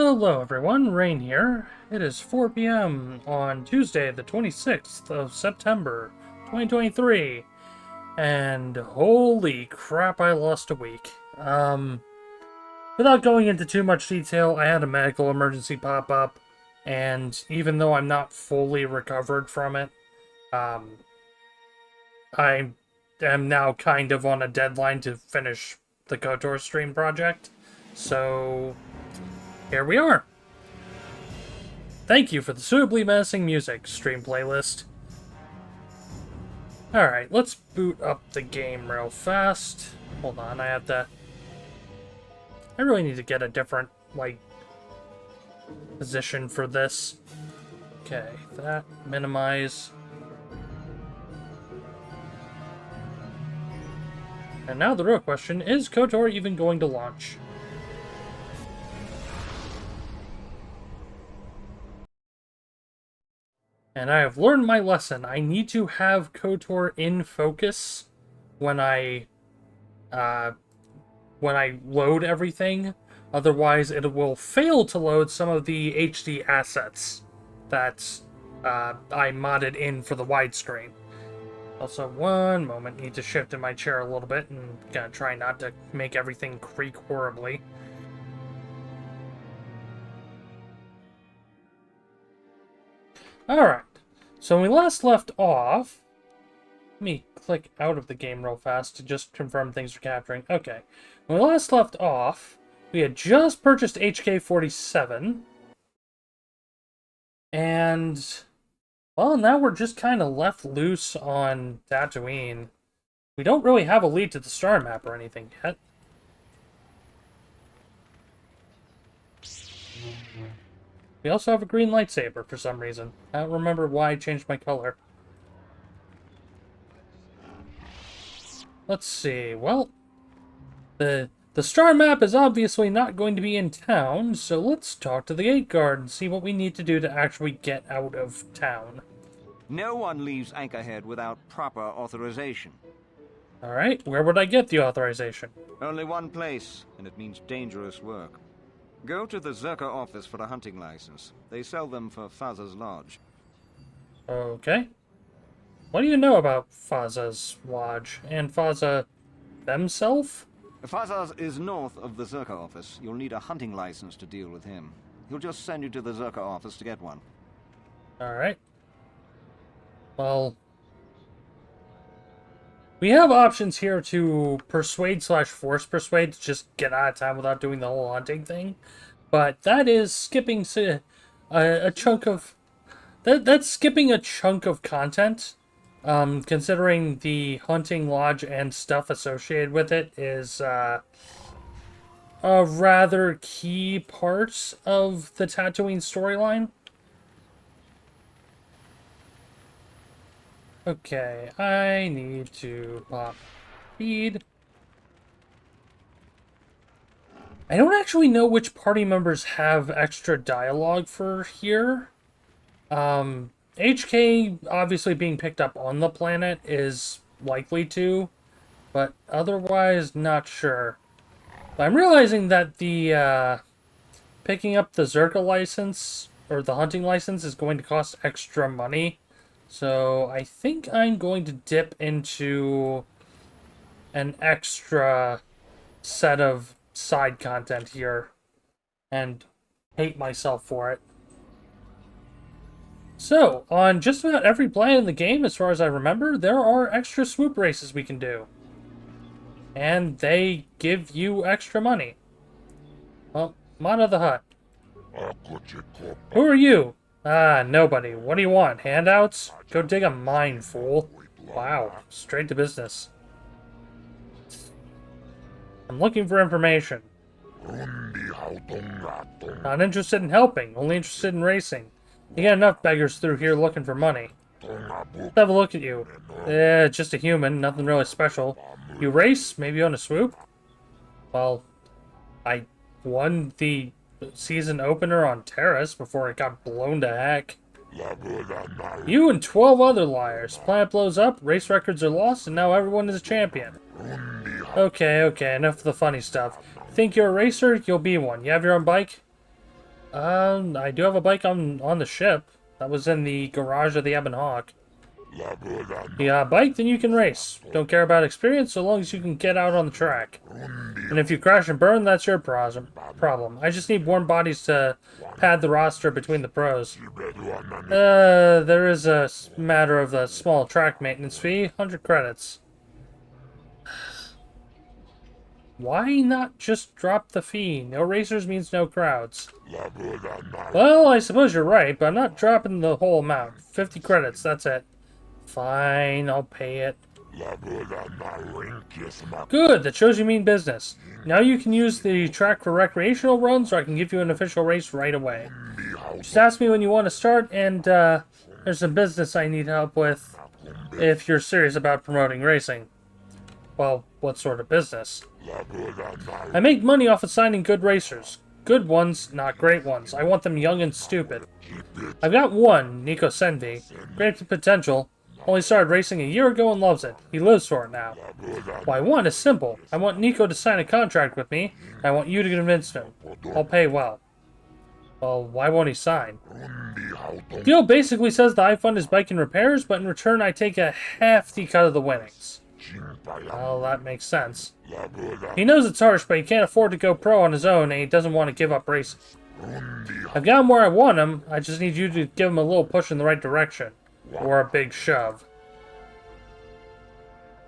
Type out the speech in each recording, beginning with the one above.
Hello everyone, Rain here. It is 4 p.m. on Tuesday, the 26th of September, 2023. And holy crap, I lost a week. Without going into too much detail, I had a medical emergency pop up, and even though I'm not fully recovered from it, I am now kind of on a deadline to finish the KOTOR stream project. So here we are. Thank you for the suitably menacing music stream playlist. Alright, let's boot up the game real fast. Hold on, I really need to get a different, position for this. Okay, that, minimize. And now the real question, is KOTOR even going to launch? And I have learned my lesson. I need to have KOTOR in focus when I load everything. Otherwise, it will fail to load some of the HD assets that I modded in for the widescreen. Also, one moment, need to shift in my chair a little bit and gonna try not to make everything creak horribly. Alright, so when we last left off, let me click out of the game real fast to just confirm things are capturing. Okay, when we last left off, we had just purchased HK-47, and, well, now we're just kind of left loose on Tatooine. We don't really have a lead to the star map or anything yet. We also have a green lightsaber for some reason. I don't remember why I changed my color. Let's see. Well, the star map is obviously not going to be in town, so let's talk to the gate guard and see what we need to do to actually get out of town. No one leaves Anchorhead without proper authorization. Alright, where would I get the authorization? Only one place, and it means dangerous work. Go to the Zerka office for a hunting license. They sell them for Faza's Lodge. Okay. What do you know about Faza's Lodge? And Faza themselves? Faza's is north of the Zerka office. You'll need a hunting license to deal with him. He'll just send you to the Zerka office to get one. Alright. Well, we have options here to persuade/force persuade to just get out of town without doing the whole hunting thing. But that is skipping a chunk of... That's skipping a chunk of content. Considering the hunting lodge and stuff associated with it is a rather key part of the Tatooine storyline. Okay, I need to pop feed. I don't actually know which party members have extra dialogue for here. HK obviously being picked up on the planet is likely to, but otherwise not sure. But I'm realizing that the picking up the Zerka license or the hunting license is going to cost extra money. So I think I'm going to dip into an extra set of side content here and hate myself for it. So, on just about every planet in the game, as far as I remember, there are extra swoop races we can do. And they give you extra money. Well, Mod of the Hut. Who are you? Ah, nobody. What do you want? Handouts? Go dig a mine, fool. Wow, straight to business. I'm looking for information. Not interested in helping, only interested in racing. You got enough beggars through here looking for money. Let's have a look at you. Just a human, nothing really special. You race? Maybe on a swoop? Well, I won the season opener on Terrace before it got blown to heck. You and 12 other liars. Planet blows up, race records are lost, and now everyone is a champion. Okay, enough of the funny stuff. Think you're a racer? You'll be one. You have your own bike? I do have a bike on the ship. That was in the garage of the Ebon Hawk. You got a bike, then you can race. Don't care about experience so long as you can get out on the track. And if you crash and burn, that's your problem. I just need warm bodies to pad the roster between the pros. There is a matter of a small track maintenance fee, 100 credits. Why not just drop the fee? No racers means no crowds. Well, I suppose you're right, but I'm not dropping the whole amount. 50 credits, that's it. Fine, I'll pay it. Good, that shows you mean business. Now you can use the track for recreational runs, or I can give you an official race right away. Just ask me when you want to start, and there's some business I need help with if you're serious about promoting racing. Well, what sort of business? I make money off of signing good racers. Good ones, not great ones. I want them young and stupid. I've got one, Nico Senvi. Great potential. Only started racing a year ago and loves it. He lives for it now. What I want is simple. I want Nico to sign a contract with me, and I want you to convince him. I'll pay well. Well, why won't he sign? The deal basically says that I fund his bike and repairs, but in return I take a hefty cut of the winnings. Well, that makes sense. He knows it's harsh, but he can't afford to go pro on his own, and he doesn't want to give up racing. I've got him where I want him, I just need you to give him a little push in the right direction. Or a big shove.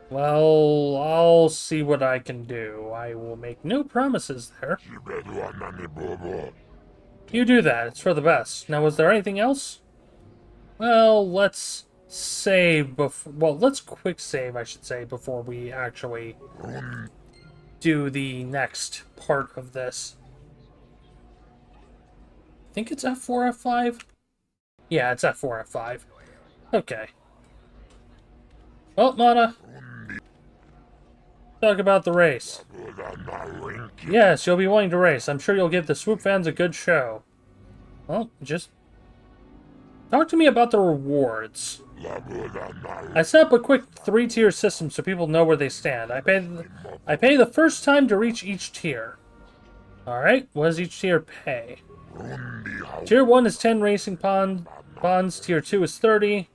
Well, I'll see what I can do. I will make no promises there. You do that, it's for the best. Now, was there anything else? Well, let's save before... Well, let's quick save, I should say, before we actually do the next part of this. I think it's F4, F5? Yeah, it's F4, F5. Okay. Well, Mana. Talk about the race. Yes, you'll be willing to race. I'm sure you'll give the Swoop fans a good show. Well, just... talk to me about the rewards. I set up a quick 3-tier system so people know where they stand. I pay the first time to reach each tier. Alright, what does each tier pay? Tier 1 is 10 racing bonds, tier 2 is 30,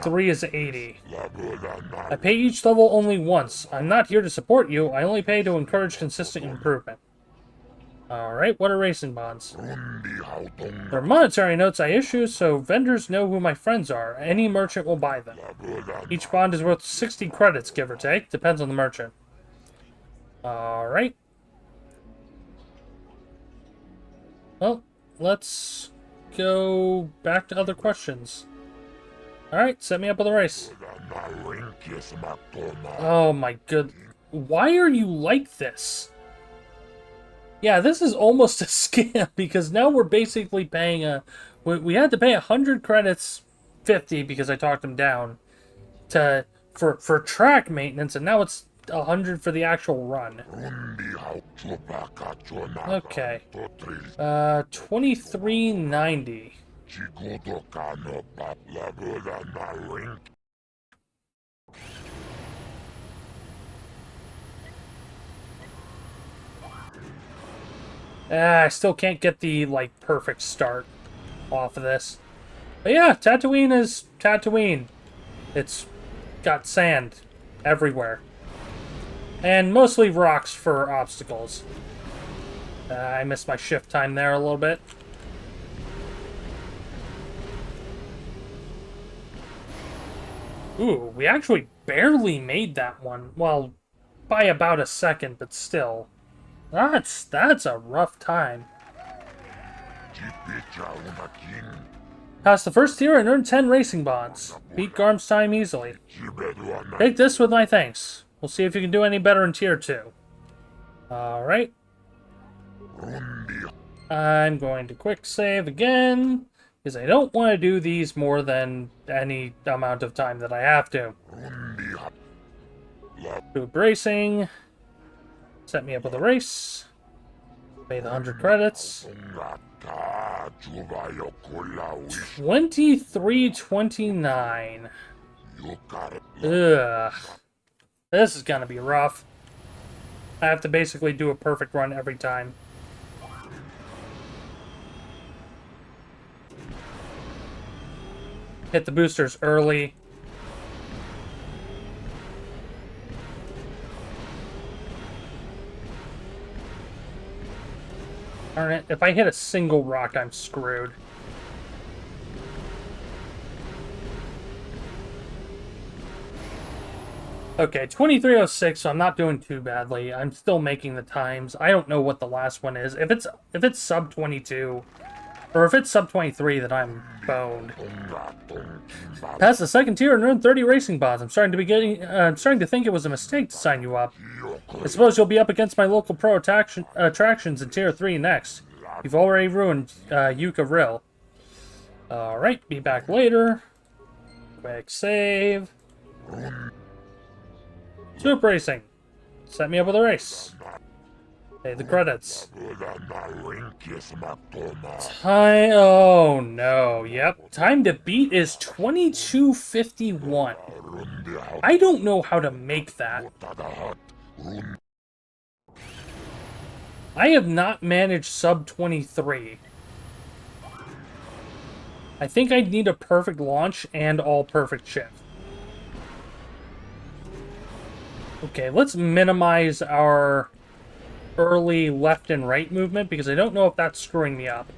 3 is 80. I pay each level only once. I'm not here to support you, I only pay to encourage consistent improvement. Alright, what are racing bonds? They're monetary notes I issue so vendors know who my friends are. Any merchant will buy them. Each bond is worth 60 credits, give or take. Depends on the merchant. Alright. Well, let's go back to other questions. Alright, set me up with a race. Oh my good... Why are you like this? Yeah, this is almost a scam, because now we're basically paying a... We had to pay 100 credits, 50, because I talked them down, for track maintenance, and now it's 100 for the actual run. Okay. 2390. I still can't get the, like, perfect start off of this. But yeah, Tatooine is Tatooine. It's got sand everywhere. And mostly rocks for obstacles. I missed my shift time there a little bit. Ooh, we actually barely made that one. Well, by about a second, but still. That's a rough time. Pass the first tier and earn 10 racing bonds. Beat Garm's time easily. Take this with my thanks. We'll see if you can do any better in tier 2. Alright. I'm going to quick save again, because I don't want to do these more than any amount of time that I have to. Do racing. Set me up with a race. Pay the 100 credits. 2329. Ugh. This is gonna be rough. I have to basically do a perfect run every time. hit the boosters early. Darn it, if I hit a single rock, I'm screwed. Okay, 2306, so I'm not doing too badly. I'm still making the times. I don't know what the last one is. If it's sub 22, or if it's sub 23, then I'm boned. Past the second tier and earned 30 racing bonds. I'm starting to think it was a mistake to sign you up. I suppose you'll be up against my local pro attractions in tier 3 next. You've already ruined Yucca Rill. Alright, be back later. Quick save. Super Racing. Set me up with a race. Hey, the credits. Time. Oh no. Yep. Time to beat is 22:51. I don't know how to make that. I have not managed sub 23. I think I'd need a perfect launch and all perfect shift. Okay, let's minimize our early left and right movement because I don't know if that's screwing me up.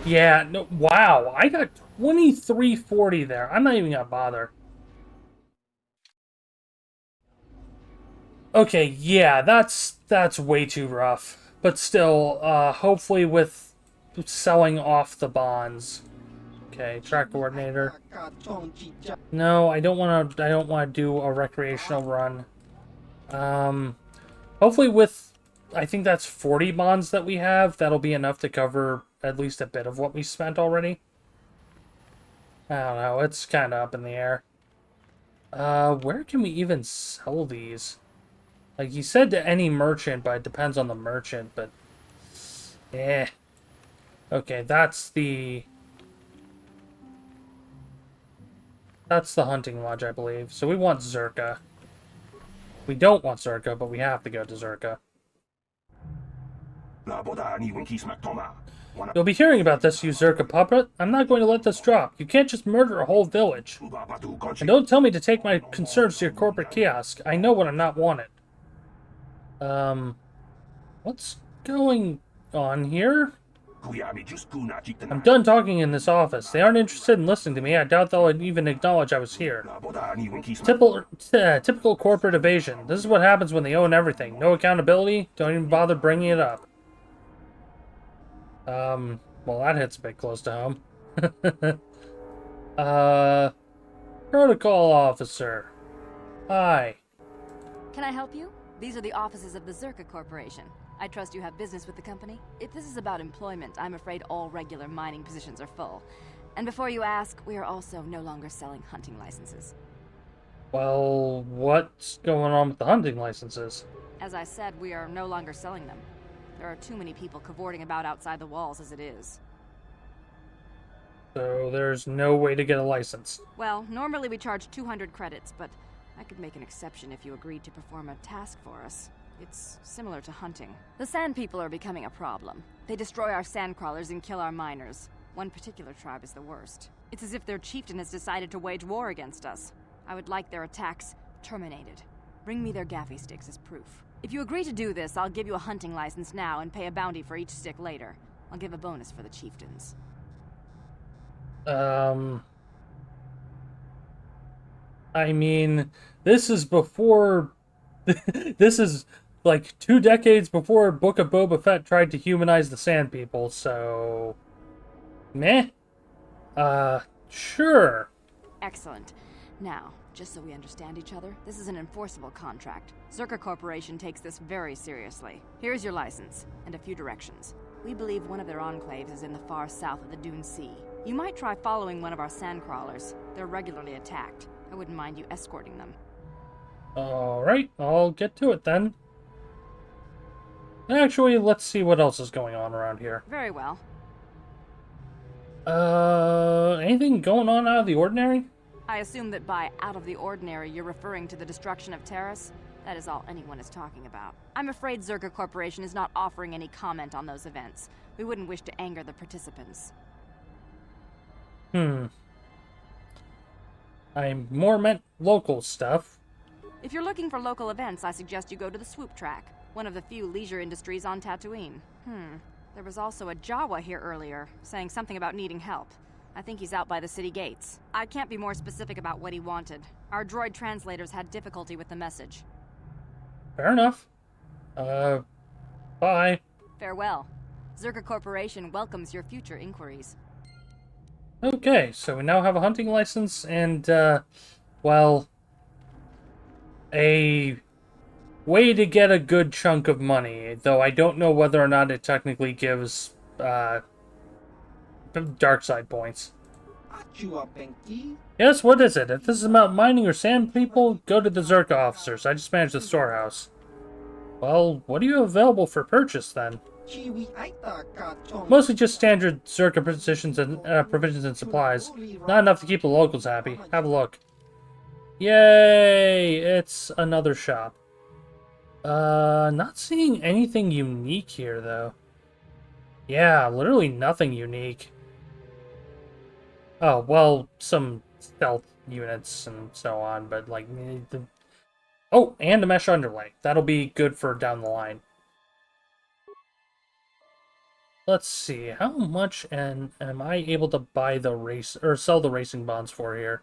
Yeah, no, wow, I got 2340 there. I'm not even gonna bother. Okay, yeah, that's way too rough. But still, hopefully with selling off the bonds. Okay, track coordinator. No, I don't want to do a recreational run. Hopefully with, I think that's 40 bonds that we have, that'll be enough to cover at least a bit of what we spent already. I don't know, it's kind of up in the air. Where can we even sell these? Like, you said to any merchant, but it depends on the merchant, but... eh. Okay, that's the hunting lodge, I believe. So we want Zerka. We don't want Zerka, but we have to go to Zerka. You'll be hearing about this, you Zerka puppet. I'm not going to let this drop. You can't just murder a whole village. And don't tell me to take my concerns to your corporate kiosk. I know when I'm not wanted. What's going on here? I'm done talking in this office. They aren't interested in listening to me. I doubt they'll even acknowledge I was here. Typical corporate evasion. This is what happens when they own everything. No accountability. Don't even bother bringing it up. Well, that hits a bit close to home. Protocol officer. Hi. Can I help you? These are the offices of the Zerka Corporation. I trust you have business with the company? If this is about employment, I'm afraid all regular mining positions are full. And before you ask, we are also no longer selling hunting licenses. Well, what's going on with the hunting licenses? As I said, we are no longer selling them. There are too many people cavorting about outside the walls as it is. So there's no way to get a license. Well, normally we charge 200 credits, but I could make an exception if you agreed to perform a task for us. It's similar to hunting. The sand people are becoming a problem. They destroy our sand crawlers and kill our miners. One particular tribe is the worst. It's as if their chieftain has decided to wage war against us. I would like their attacks terminated. Bring me their gaffy sticks as proof. If you agree to do this, I'll give you a hunting license now and pay a bounty for each stick later. I'll give a bonus for the chieftains. I mean, this is before... this is like 2 decades before Book of Boba Fett tried to humanize the Sand People, so... meh? Sure. Excellent. Now, just so we understand each other, this is an enforceable contract. Zerka Corporation takes this very seriously. Here's your license, and a few directions. We believe one of their enclaves is in the far south of the Dune Sea. You might try following one of our sand crawlers. They're regularly attacked. I wouldn't mind you escorting them. Alright, I'll get to it then. Actually, let's see what else is going on around here. Very well. Anything going on out of the ordinary? I assume that by out of the ordinary, you're referring to the destruction of Terrace? That is all anyone is talking about. I'm afraid Zerka Corporation is not offering any comment on those events. We wouldn't wish to anger the participants. I more meant local stuff. If you're looking for local events, I suggest you go to the Swoop Track, one of the few leisure industries on Tatooine. There was also a Jawa here earlier, saying something about needing help. I think he's out by the city gates. I can't be more specific about what he wanted. Our droid translators had difficulty with the message. Fair enough. Bye. Farewell. Zerka Corporation welcomes your future inquiries. Okay, so we now have a hunting license and, well, a way to get a good chunk of money, though I don't know whether or not it technically gives, dark side points. Yes, what is it? If this is about mining or sand people, go to the Zerka officers. I just manage the storehouse. Well, what do you have available for purchase, then? Mostly just standard Zerka provisions and supplies. Not enough to keep the locals happy. Have a look. Yay! It's another shop. Not seeing anything unique here, though. Yeah, literally nothing unique. Oh, well, some stealth units and so on, but, like... Oh, and a mesh underlay. That'll be good for down the line. Let's see, how much am I able to buy the race or sell the racing bonds for here?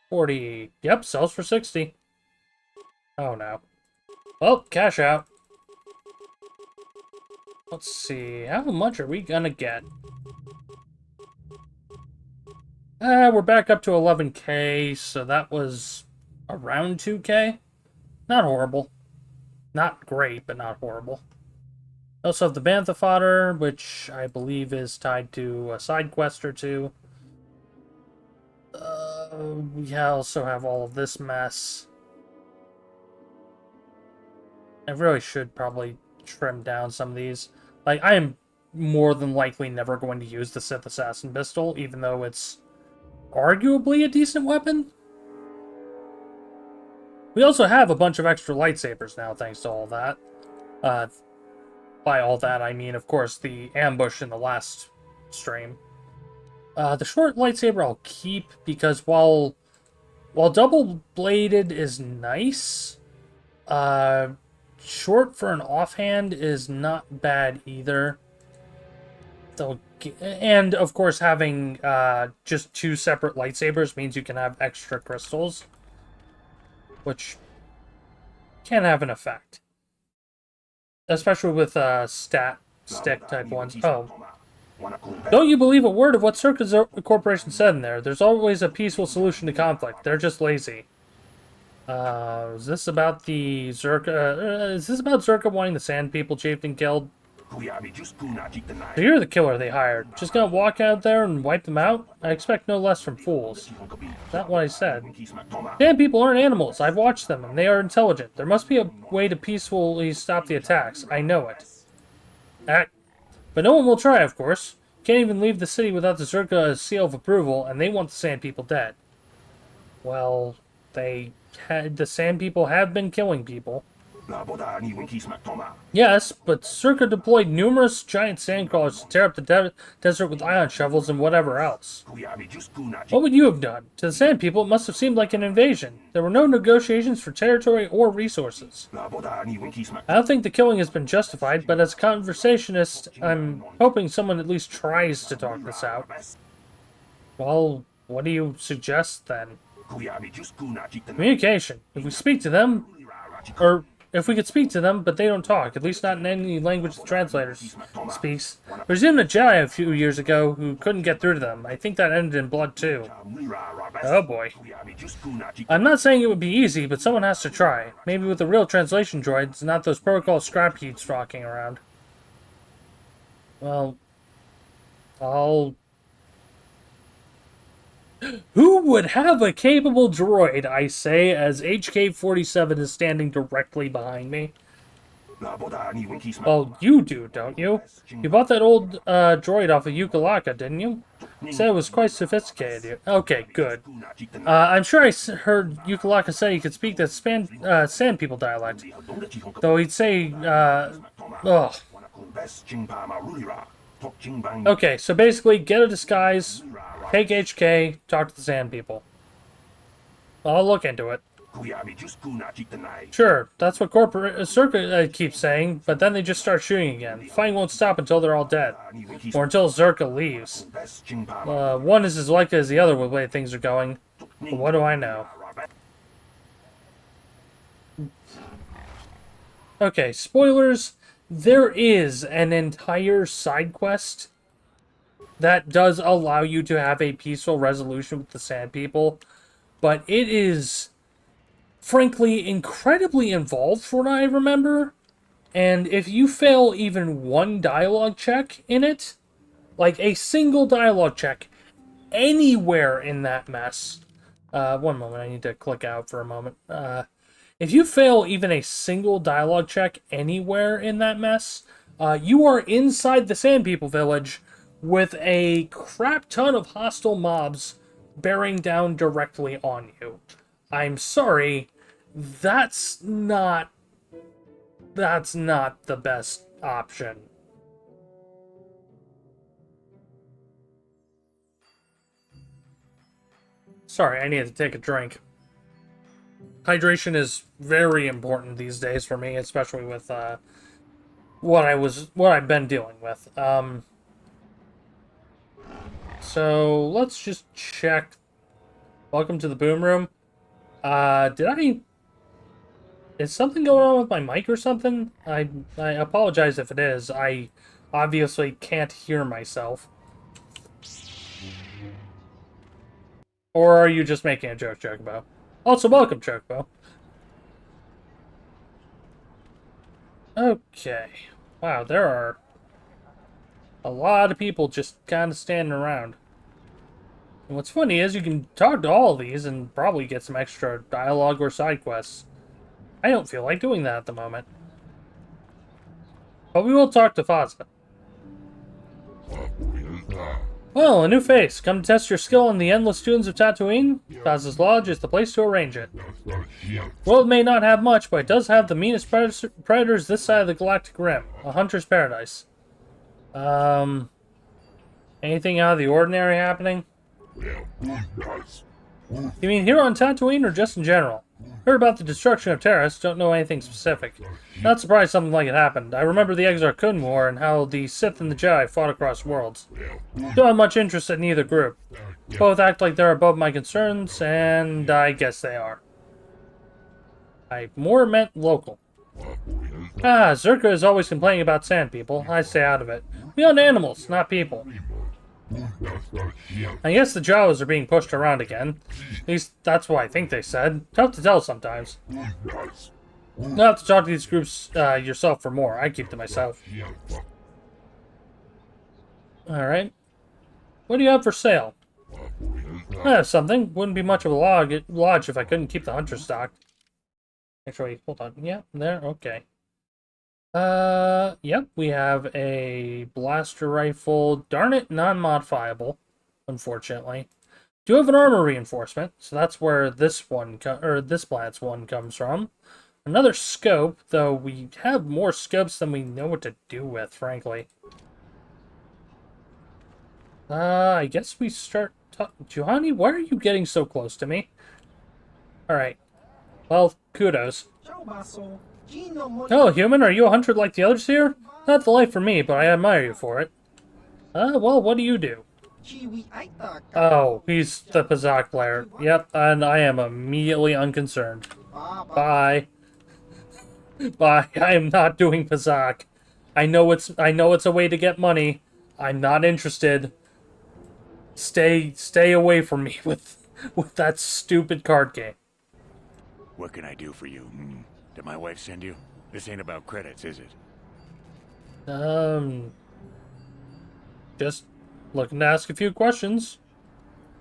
40. Yep, sells for 60. Oh no. Well, cash out. Let's see, how much are we gonna get? We're back up to 11k, so that was around 2k. Not horrible. Not great, but not horrible. Also have the Bantha fodder, which I believe is tied to a side quest or two. We also have all of this mess. I really should probably trim down some of these. Like, I am more than likely never going to use the Sith Assassin pistol, even though it's arguably a decent weapon. We also have a bunch of extra lightsabers now, thanks to all that. By all that, I mean, of course, the ambush in the last stream. The short lightsaber I'll keep, because while double-bladed is nice, short for an offhand is not bad either. And, of course, having just 2 separate lightsabers means you can have extra crystals, which can have an effect. Especially with stat stick type ones. Oh. Don't you believe a word of what Zerka Corporation said in there? There's always a peaceful solution to conflict. They're just lazy. Is this about the Zerka... is this about Zerka wanting the Sand People chieftain killed? So you're the killer they hired. Just gonna walk out there and wipe them out? I expect no less from fools. That's what I said. Sand people aren't animals. I've watched them, and they are intelligent. There must be a way to peacefully stop the attacks. I know it. But no one will try, of course. Can't even leave the city without the Zerka seal of approval, and they want the Sand People dead. Well, the Sand People have been killing people. Yes, but Zerka deployed numerous giant sandcrawlers to tear up the desert with ion shovels and whatever else. What would you have done? To the Sand People, it must have seemed like an invasion. There were no negotiations for territory or resources. I don't think the killing has been justified, but as a conversationist, I'm hoping someone at least tries to talk this out. Well, what do you suggest, then? Communication. If we speak to them, or... if we could speak to them, but they don't talk, at least not in any language the translator speaks. There's even a Jedi a few years ago who couldn't get through to them. I think that ended in blood, too. Oh boy. I'm not saying it would be easy, but someone has to try. Maybe with a real translation droid, not those protocol scrap heaps rocking around. Well, Who would have a capable droid, I say, as HK-47 is standing directly behind me? Well, you do, don't you? You bought that old droid off of Yukalaka, didn't you? Said it was quite sophisticated. Okay, good. I'm sure heard Yukalaka say he could speak the Sand People dialect. Though he'd say, ugh. Okay, so basically, get a disguise, take HK, talk to the Sand People. I'll look into it. Sure, that's what Zerka keeps saying, but then they just start shooting again. The fighting won't stop until they're all dead. Or until Zerka leaves. One is as likely as the other with the way things are going. But what do I know? Okay, spoilers. There is an entire side quest that does allow you to have a peaceful resolution with the Sand People, but it is, frankly, incredibly involved from what I remember. And if you fail even one dialogue check in it, like a single dialogue check anywhere in that mess, one moment, I need to click out for a moment. If you fail even a single dialogue check anywhere in that mess, you are inside the Sand People village with a crap ton of hostile mobs bearing down directly on you. I'm sorry, that's not the best option. Sorry, I need to take a drink. Hydration is very important these days for me, especially with what I've been dealing with. So let's just check. Welcome to the boom room. Is something going on with my mic or something? I apologize if it is. I obviously can't hear myself. Or are you just making a joke, Chocobo? Also, welcome, Chocobo. Okay. Wow, there are a lot of people just kind of standing around. And what's funny is you can talk to all of these and probably get some extra dialogue or side quests. I don't feel like doing that at the moment. But we will talk to Faza. Well, a new face. Come to test your skill on the endless dunes of Tatooine? Faza's Lodge is the place to arrange it. Well, it may not have much, but it does have the meanest predators this side of the galactic rim. A hunter's paradise. Anything out of the ordinary happening? You mean here on Tatooine or just in general? Heard about the destruction of Terrace, don't know anything specific. Not surprised something like it happened. I remember the Exar Kun War and how the Sith and the Jedi fought across worlds. Don't have much interest in either group. Both act like they're above my concerns, and I guess they are. I more meant local. Ah, Zerka is always complaining about Sand People. I stay out of it. We own animals, not people. I guess the Jawas are being pushed around again. At least that's what I think they said. Tough to tell sometimes. You'll have to talk to these groups yourself for more. I keep to myself. Alright. What do you have for sale? I have something. Wouldn't be much of a lodge if I couldn't keep the hunter stocked. Actually, hold on. Yeah, there. Okay. Yep, we have a blaster rifle. Darn it, non-modifiable, unfortunately. Do have an armor reinforcement, so that's where this planet's one comes from. Another scope, though we have more scopes than we know what to do with, frankly. I guess we start... Juhani, why are you getting so close to me? Alright. Well, kudos. Oh, human, are you a hunter like the others here? Not the life for me, but I admire you for it. Well, what do you do? Oh, he's the Pazak player. Yep, and I am immediately unconcerned. Bye. Bye. I am not doing Pazak. I know it's a way to get money. I'm not interested. Stay away from me with that stupid card game. What can I do for you? Did my wife send you? This ain't about credits, is it? Just looking to ask a few questions.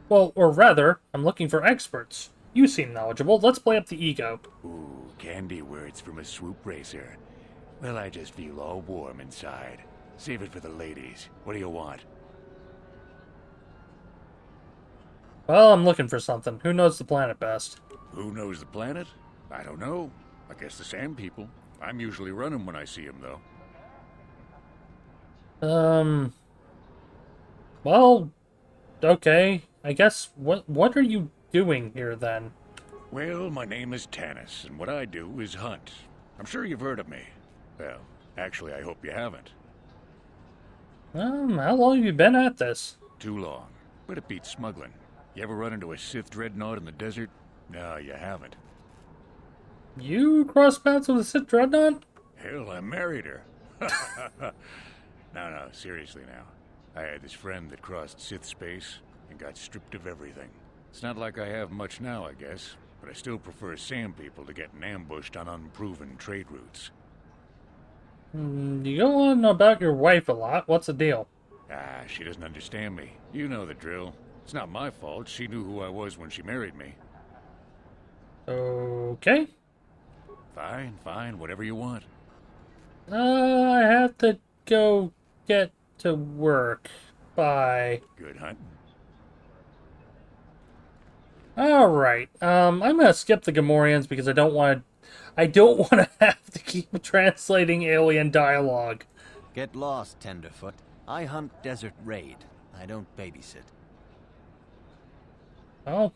Well, or rather, I'm looking for experts. You seem knowledgeable. Let's play up the ego. Ooh, candy words from a swoop racer. Well, I just feel all warm inside. Save it for the ladies. What do you want? Well, I'm looking for something. Who knows the planet best? Who knows the planet? I don't know. I guess the sand people. I'm usually running when I see them, though. Well, okay. I guess, what are you doing here, then? Well, my name is Tanis, and what I do is hunt. I'm sure you've heard of me. Well, actually, I hope you haven't. How long have you been at this? Too long. But it beats smuggling. You ever run into a Sith dreadnought in the desert? No, you haven't. You crossed paths with a Sith dreadnought? Hell, I married her. No, seriously now. I had this friend that crossed Sith space and got stripped of everything. It's not like I have much now, I guess, but I still prefer sand people to getting ambushed on unproven trade routes. You go on about your wife a lot. What's the deal? Ah, she doesn't understand me. You know the drill. It's not my fault. She knew who I was when she married me. Okay. Fine, whatever you want. I have to go get to work. Bye. Good hunting. Alright, I'm gonna skip the Gamorreans because I don't want to have to keep translating alien dialogue. Get lost, Tenderfoot. I hunt desert raid. I don't babysit. Oh.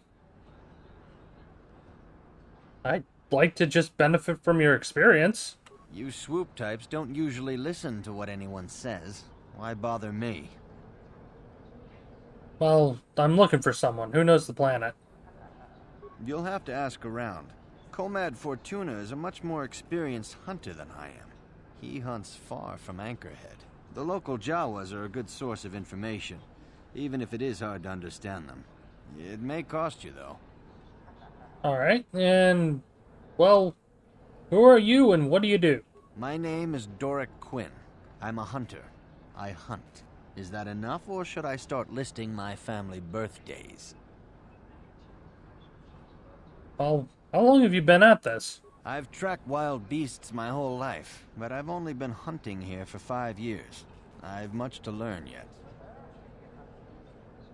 I'd like to just benefit from your experience. You swoop types don't usually listen to what anyone says. Why bother me? Well, I'm looking for someone. Who knows the planet? You'll have to ask around. Comad Fortuna is a much more experienced hunter than I am. He hunts far from Anchorhead. The local Jawas are a good source of information, even if it is hard to understand them. It may cost you, though. Alright, and... well, who are you and what do you do? My name is Doric Quinn. I'm a hunter. I hunt. Is that enough, or should I start listing my family birthdays? Well, how long have you been at this? I've tracked wild beasts my whole life, but I've only been hunting here for 5 years. I've much to learn yet.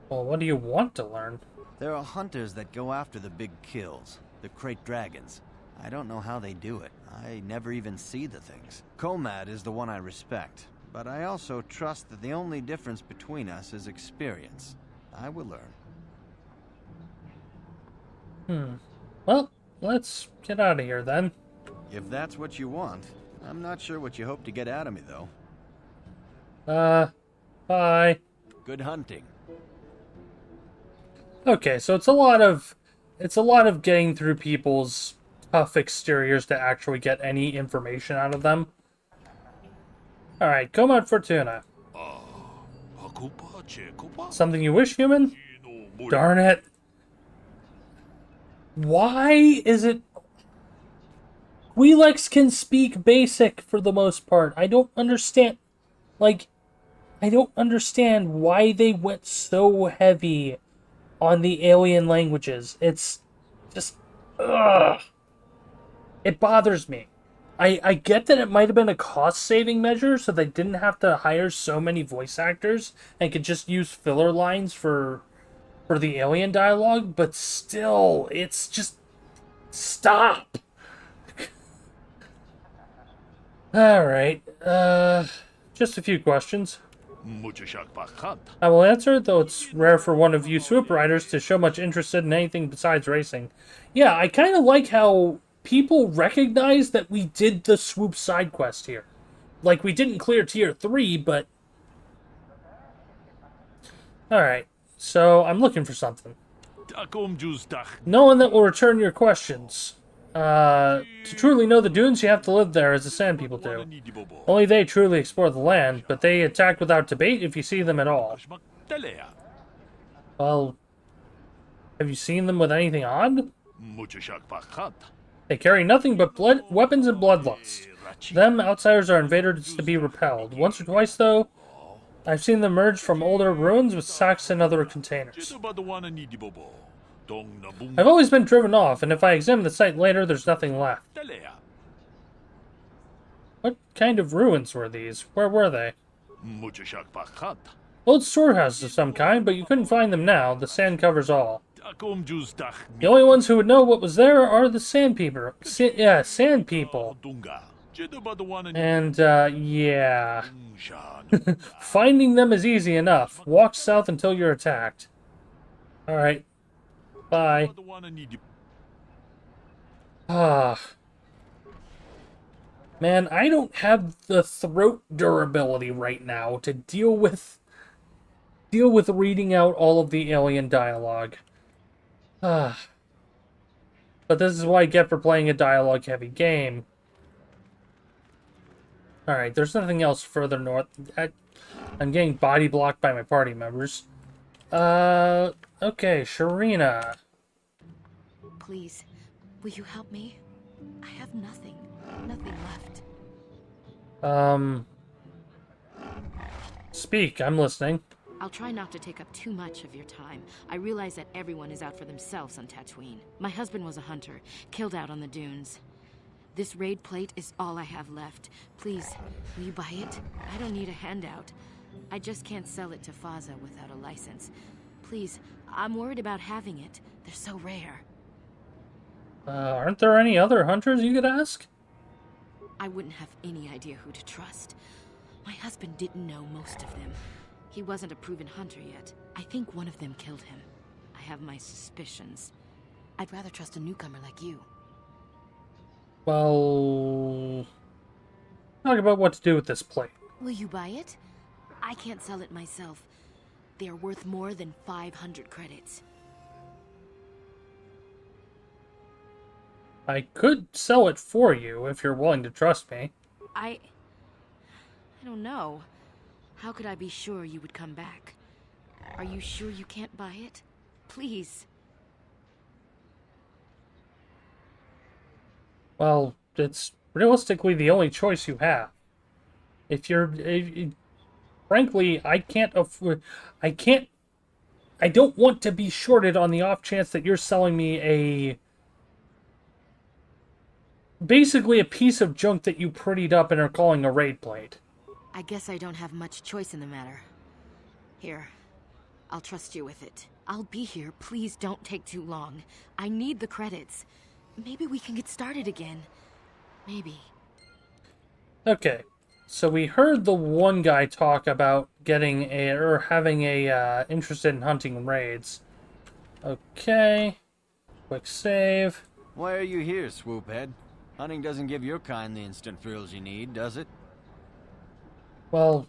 Well, what do you want to learn? There are hunters that go after the big kills, the crate dragons. I don't know how they do it. I never even see the things. Comad is the one I respect, but I also trust that the only difference between us is experience. I will learn. Well, let's get out of here then. If that's what you want. I'm not sure what you hope to get out of me, though. Bye. Good hunting. Okay, so it's a lot of getting through people's tough exteriors to actually get any information out of them. Alright, Comad Fortuna. Something you wish, human? Darn it. Why is it... Twi'leks can speak basic for the most part. I don't understand... I don't understand why they went so heavy on the alien languages. It's just... Ugh. It bothers me. I get that it might have been a cost-saving measure, so they didn't have to hire so many voice actors and could just use filler lines for the alien dialogue, but still, it's just... Stop! Alright, just a few questions. I will answer, though it's rare for one of you swoop riders to show much interest in anything besides racing. Yeah, I kind of like how people recognize that we did the swoop side quest here. Like, we didn't clear tier 3, but... Alright, so I'm looking for something. No one that will return your questions. To truly know the dunes, you have to live there as the sand people do. Only they truly explore the land, but they attack without debate if you see them at all. Well, have you seen them with anything on? They carry nothing but weapons and bloodlust. Them, outsiders are invaders to be repelled. Once or twice, though, I've seen them emerge from older ruins with sacks and other containers. I've always been driven off, and if I examine the site later, there's nothing left. What kind of ruins were these? Where were they? Old storehouses of some kind, but you couldn't find them now. The sand covers all. The only ones who would know what was there are the sand people. Sand people. And, yeah. Finding them is easy enough. Walk south until you're attacked. Alright. Bye. Ah. Man, I don't have the throat durability right now to deal with reading out all of the alien dialogue. Ah. But this is what I get for playing a dialogue-heavy game. Alright, there's nothing else further north. I'm getting body blocked by my party members. Okay, Sharina. Please, will you help me? I have nothing left. Speak, I'm listening. I'll try not to take up too much of your time. I realize that everyone is out for themselves on Tatooine. My husband was a hunter, killed out on the dunes. This raid plate is all I have left. Please, will you buy it? I don't need a handout. I just can't sell it to Faza without a license. Please, I'm worried about having it. They're so rare. Aren't there any other hunters you could ask? I wouldn't have any idea who to trust. My husband didn't know most of them. He wasn't a proven hunter yet. I think one of them killed him. I have my suspicions. I'd rather trust a newcomer like you. Well... talk about what to do with this plate. Will you buy it? I can't sell it myself. They are worth more than 500 credits. I could sell it for you if you're willing to trust me. I don't know. How could I be sure you would come back? Are you sure you can't buy it? Please. Well, it's realistically the only choice you have. Frankly, I can't afford... I don't want to be shorted on the off chance that you're selling me basically a piece of junk that you prettied up and are calling a raid plate. I guess I don't have much choice in the matter. Here, I'll trust you with it. I'll be here. Please don't take too long. I need the credits. Maybe we can get started again. Maybe. Okay, so we heard the one guy talk about having a interested in hunting raids. Okay, quick save. Why are you here, Swoophead? Hunting doesn't give your kind the instant thrills you need, does it? Well,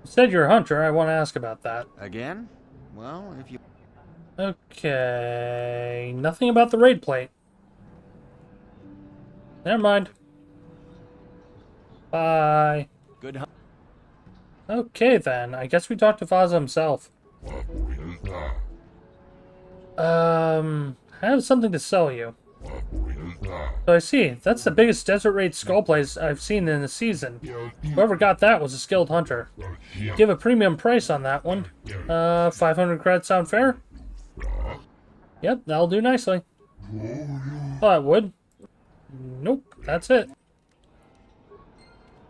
you said you're a hunter. I want to ask about that. Again? Well, if you... Okay, nothing about the raid plate. Never mind. Bye. Good hunt. Okay then, I guess we talked to Faza himself. I have something to sell you. So I see, that's the biggest desert raid skull place I've seen in the season. Whoever got that was a skilled hunter. Give a premium price on that one. 500 credits sound fair? Yep, that'll do nicely. Thought it would. Nope, that's it.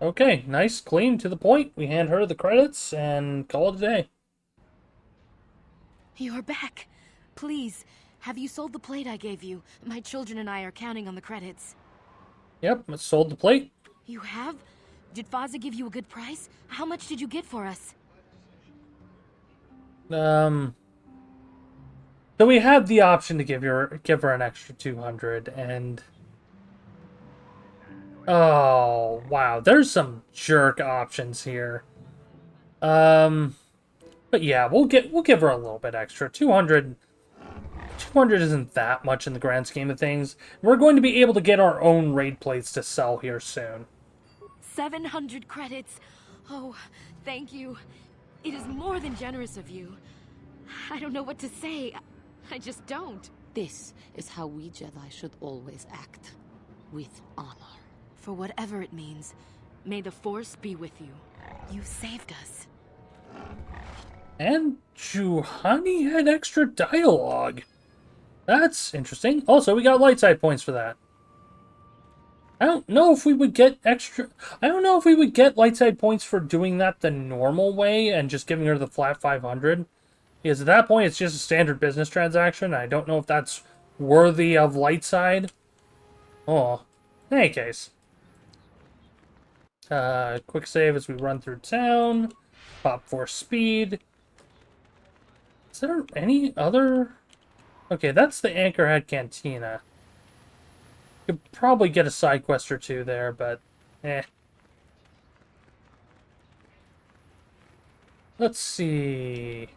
Okay, nice, clean, to the point. We hand her the credits and call it a day. You're back. Please, have you sold the plate I gave you? My children and I are counting on the credits. Yep, sold the plate. You have? Did Faza give you a good price? How much did you get for us? So we have the option to give her an extra 200, and oh wow, there's some jerk options here. But yeah, we'll give her a little bit extra. 200 isn't that much in the grand scheme of things. We're going to be able to get our own raid plates to sell here soon. 700 credits. Oh, thank you. It is more than generous of you. I don't know what to say. I just don't. This is how we Jedi should always act. With honor. For whatever it means, may the Force be with you. You saved us. And Juhani had extra dialogue. That's interesting. Also, we got light side points for that. I don't know if we would get light side points for doing that the normal way and just giving her the flat 500. Because at that point, it's just a standard business transaction. I don't know if that's worthy of light side. Oh, in any case. Quick save as we run through town. Pop for speed. Is there any other... Okay, that's the Anchorhead Cantina. Could probably get a side quest or two there, but eh. Let's see.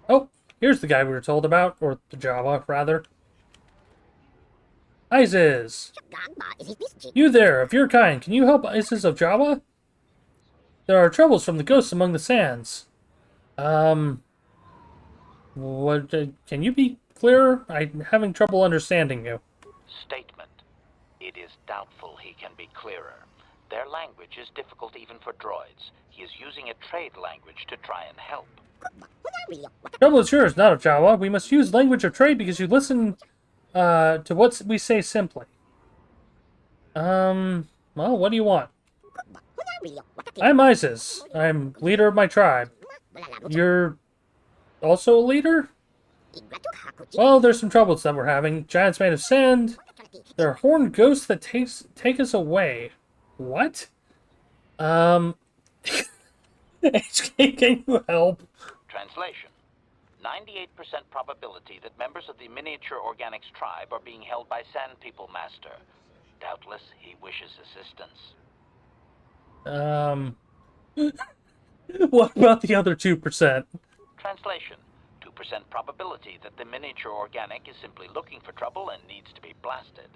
Oh, here's the guy we were told about, or the Java, rather. Isis! You there, of your kind, can you help Isis of Java? There are troubles from the ghosts among the sands. What, can you be clearer? I'm having trouble understanding you. Statement. It is doubtful he can be clearer. Their language is difficult even for droids. He is using a trade language to try and help. Trouble is yours, not of Java. We must use language of trade because you listen to what we say simply. Well, what do you want? I'm Isis. I'm leader of my tribe. You're also a leader? Well, there's some troubles that we're having. Giants made of sand. There are horned ghosts that take us away. What? HK, can you help? Translation. 98% probability that members of the miniature organics tribe are being held by Sand People Master. Doubtless, he wishes assistance. What about the other 2%? Translation. 2% probability that the miniature organic is simply looking for trouble and needs to be blasted.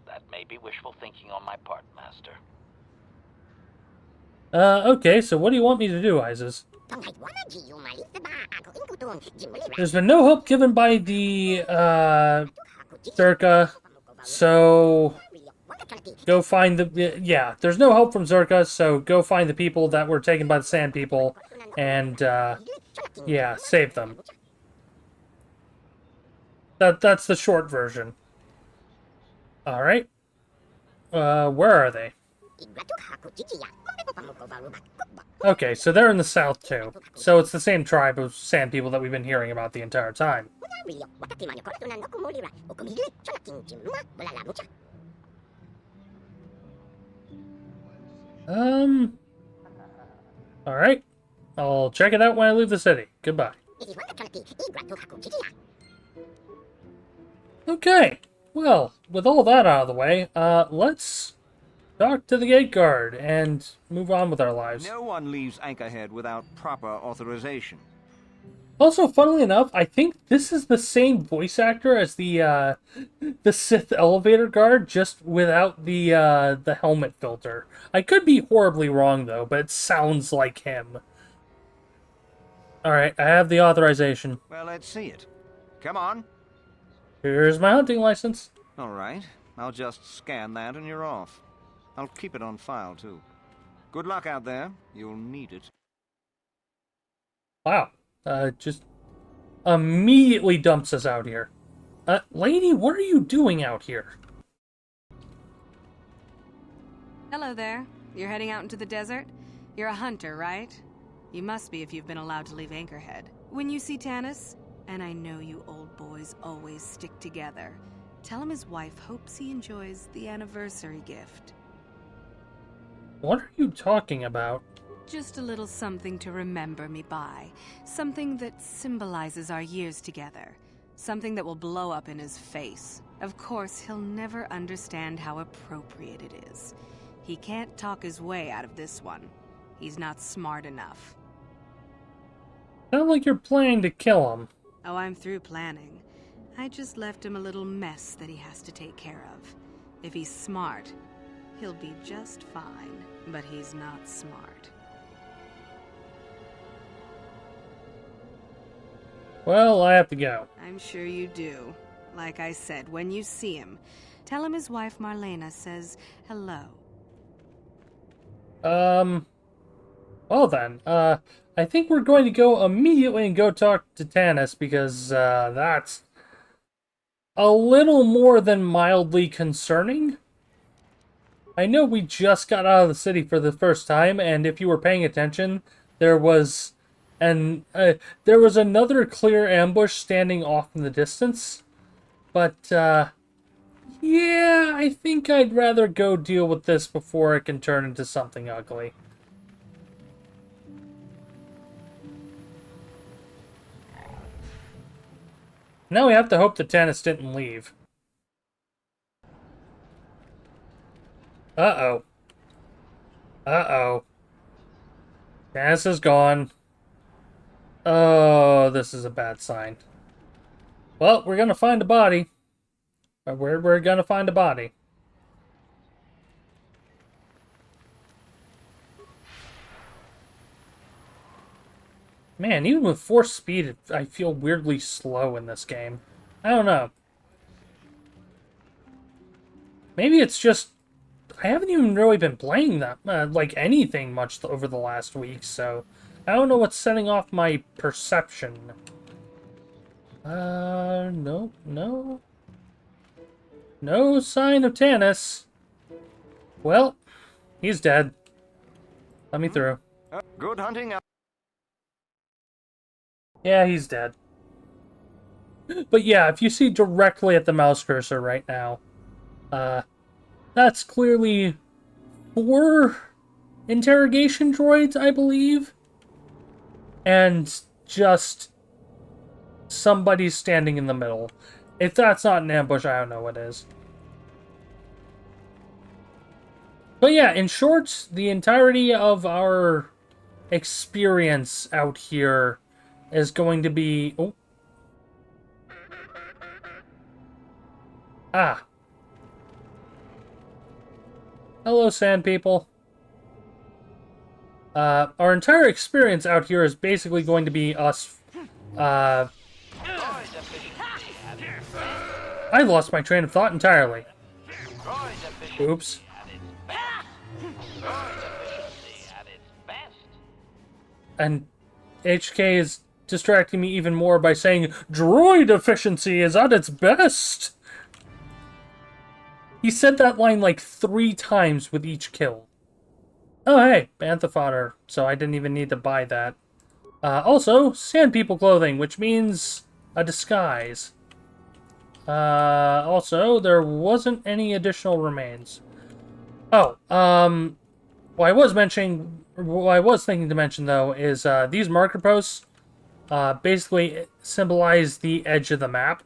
That may be wishful thinking on my part, Master. Okay, so what do you want me to do, Isis? There's been no help given by the, Zerka, so go find the, yeah, there's no help from Zerka, so go find the people that were taken by the Sand People, and, yeah, save them. That's the short version. Alright. Where are they? Okay, so they're in the south too. So it's the same tribe of Sand People that we've been hearing about the entire time. Alright. I'll check it out when I leave the city. Goodbye. Okay. Well, with all that out of the way, let's talk to the gate guard and move on with our lives. No one leaves Anchorhead without proper authorization. Also, funnily enough, I think this is the same voice actor as the Sith elevator guard, just without the helmet filter. I could be horribly wrong though, but it sounds like him. All right, I have the authorization. Well, let's see it. Come on. Here's my hunting license. All right. I'll just scan that and you're off. I'll keep it on file, too. Good luck out there. You'll need it. Wow. Just immediately dumps us out here. Lady, what are you doing out here? Hello there. You're heading out into the desert? You're a hunter, right? You must be if you've been allowed to leave Anchorhead. When you see Tanis, and I know you old boys always stick together, tell him his wife hopes he enjoys the anniversary gift. What are you talking about? Just a little something to remember me by. Something that symbolizes our years together. Something that will blow up in his face. Of course, he'll never understand how appropriate it is. He can't talk his way out of this one. He's not smart enough. Sounds like you're planning to kill him. Oh, I'm through planning. I just left him a little mess that he has to take care of. If he's smart, he'll be just fine. But he's not smart. Well, I have to go. I'm sure you do. Like I said, when you see him, tell him his wife Marlena says hello. Well then, I think we're going to go immediately and go talk to Tanis because, that's a little more than mildly concerning. I know we just got out of the city for the first time, and if you were paying attention, there was And there was another clear ambush standing off in the distance. But, yeah, I think I'd rather go deal with this before it can turn into something ugly. Now we have to hope the Tannis didn't leave. Uh-oh. Uh-oh. Tannis is gone. Oh, this is a bad sign. Well, we're gonna find a body. We're gonna find a body. Man, even with force speed, I feel weirdly slow in this game. I don't know. Maybe it's just... I haven't even really been playing that, like, anything much over the last week, so... I don't know what's setting off my perception. No, no. No sign of Tannis. Well, he's dead. Let me through. Good hunting. Yeah, he's dead. But yeah, if you see directly at the mouse cursor right now, that's clearly 4 interrogation droids, I believe. And just somebody standing in the middle. If that's not an ambush, I don't know what is. But yeah, in short, the entirety of our experience out here is going to be... Oh. Ah. Hello, sand people. Our entire experience out here is basically going to be us... I lost my train of thought entirely. Oops. And HK is distracting me even more by saying, droid efficiency is at its best! He said that line like 3 times with each kill. Oh hey, bantha fodder, so I didn't even need to buy that. Also, sand people clothing, which means a disguise. Also, there wasn't any additional remains. Oh, what I was thinking to mention, though, is these marker posts basically symbolize the edge of the map.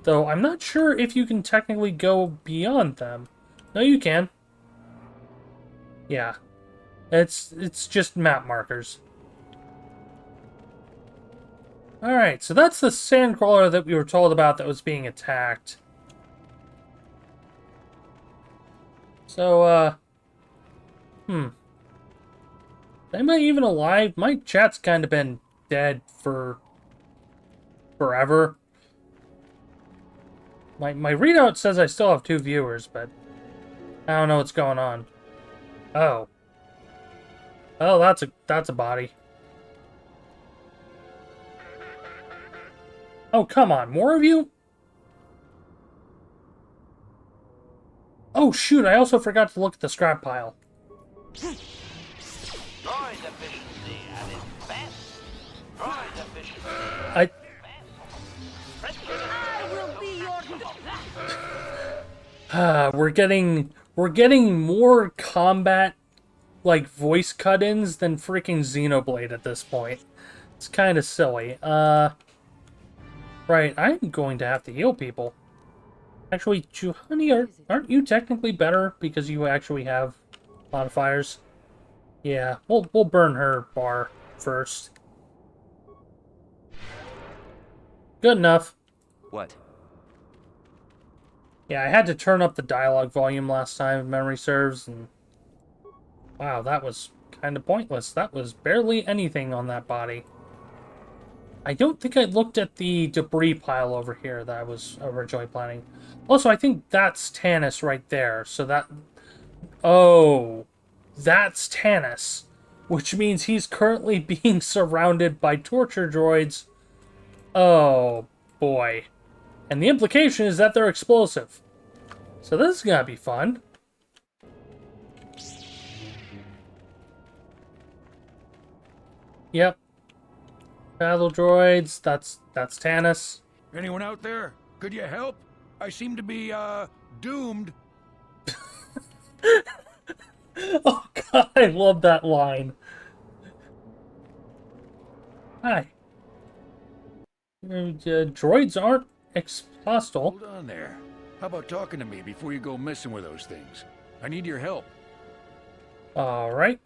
Though I'm not sure if you can technically go beyond them. No, you can. Yeah. It's just map markers. Alright, so that's the sandcrawler that we were told about that was being attacked. So, am I even alive? My chat's kind of been dead for forever. My readout says I still have 2 viewers, but I don't know what's going on. Oh. Oh, that's a body. Oh, come on, more of you? Oh, shoot, I also forgot to look at the scrap pile. We're getting more combat, like, voice cut-ins than freaking Xenoblade at this point. It's kind of silly. Right, I'm going to have to heal people. Actually, Juhani, aren't you technically better because you actually have modifiers? Yeah, we'll burn her bar first. Good enough. What? Yeah, I had to turn up the dialogue volume last time, if memory serves, and... Wow, that was kind of pointless. That was barely anything on that body. I don't think I looked at the debris pile over here that I was originally planning. Also, I think that's Tannis right there, so that... Oh, that's Tannis, which means he's currently being surrounded by torture droids. Oh, boy. And the implication is that they're explosive. So this is gonna be fun. Yep. Battle droids, that's Tanis. Anyone out there? Could you help? I seem to be, doomed. Oh god, I love that line. Hi. Droids aren't hostile. Hold on there. How about talking to me before you go messing with those things? I need your help. Alright.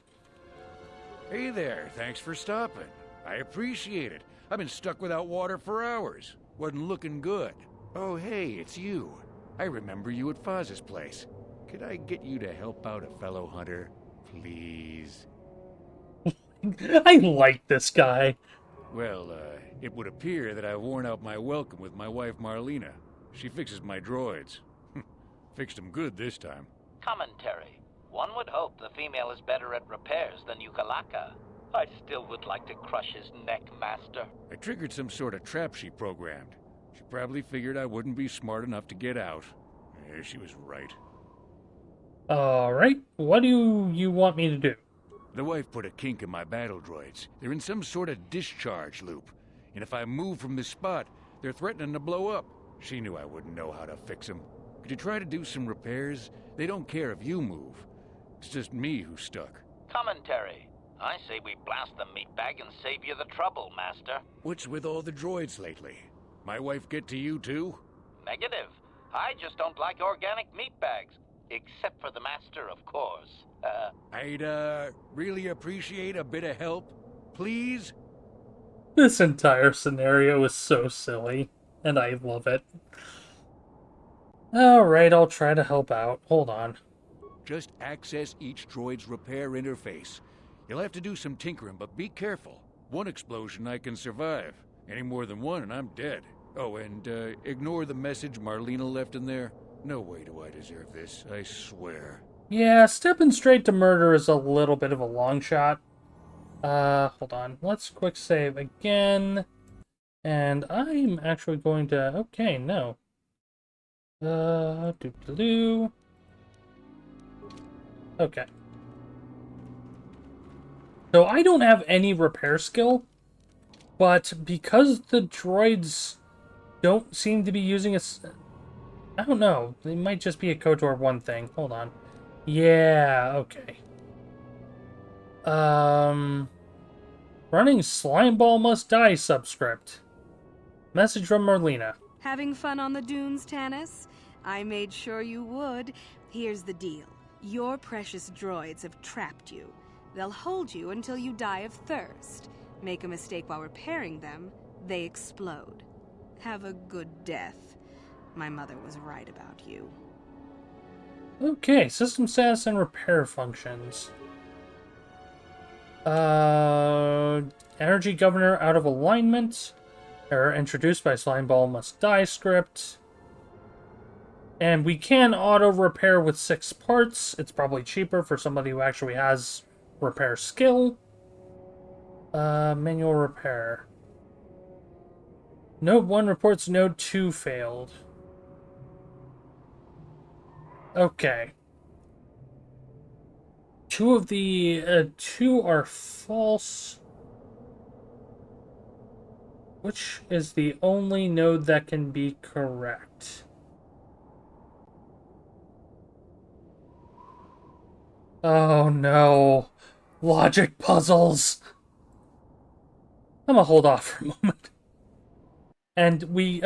Hey there, thanks for stopping. I appreciate it. I've been stuck without water for hours. Wasn't looking good. Oh, hey, it's you. I remember you at Faz's place. Could I get you to help out a fellow hunter, please? I like this guy. Well, it would appear that I've worn out my welcome with my wife Marlena. She fixes my droids. Fixed them good this time. Commentary. One would hope the female is better at repairs than Yukalaka. I still would like to crush his neck, Master. I triggered some sort of trap she programmed. She probably figured I wouldn't be smart enough to get out. Yeah, she was right. Alright, what do you want me to do? The wife put a kink in my battle droids. They're in some sort of discharge loop. And if I move from this spot, they're threatening to blow up. She knew I wouldn't know how to fix them. Could you try to do some repairs? They don't care if you move. It's just me who's stuck. Commentary. I say we blast the meatbag and save you the trouble, Master. What's with all the droids lately? My wife get to you too? Negative. I just don't like organic meatbags. Except for the Master, of course. I'd, really appreciate a bit of help. Please? This entire scenario is so silly, and I love it. Alright, I'll try to help out. Hold on. Just access each droid's repair interface. You'll have to do some tinkering, but be careful. One explosion I can survive. Any more than one and I'm dead. Oh, and ignore the message Marlena left in there. No way do I deserve this, I swear. Yeah, stepping straight to murder is a little bit of a long shot. Hold on. Let's quick save again. And I'm actually going to... Okay, no. Doo-doo-doo. Okay. So I don't have any repair skill, but because the droids don't seem to be using a... I don't know. They might just be a KOTOR 1 thing. Hold on. Yeah, okay. Running Slimeball Must Die subscript. Message from Marlena. Having fun on the dunes, Tanis? I made sure you would. Here's the deal. Your precious droids have trapped you. They'll hold you until you die of thirst. Make a mistake while repairing them, they explode. Have a good death. My mother was right about you. Okay, system status and repair functions. Energy Governor out of alignment. Error introduced by Slimeball Must Die script. And we can auto-repair with 6 parts. It's probably cheaper for somebody who actually has repair skill. Manual repair. Node 1 reports Node 2 failed. Okay. 2 of the... 2 are false. Which is the only node that can be correct? Oh no. Logic puzzles. I'm gonna hold off for a moment. And we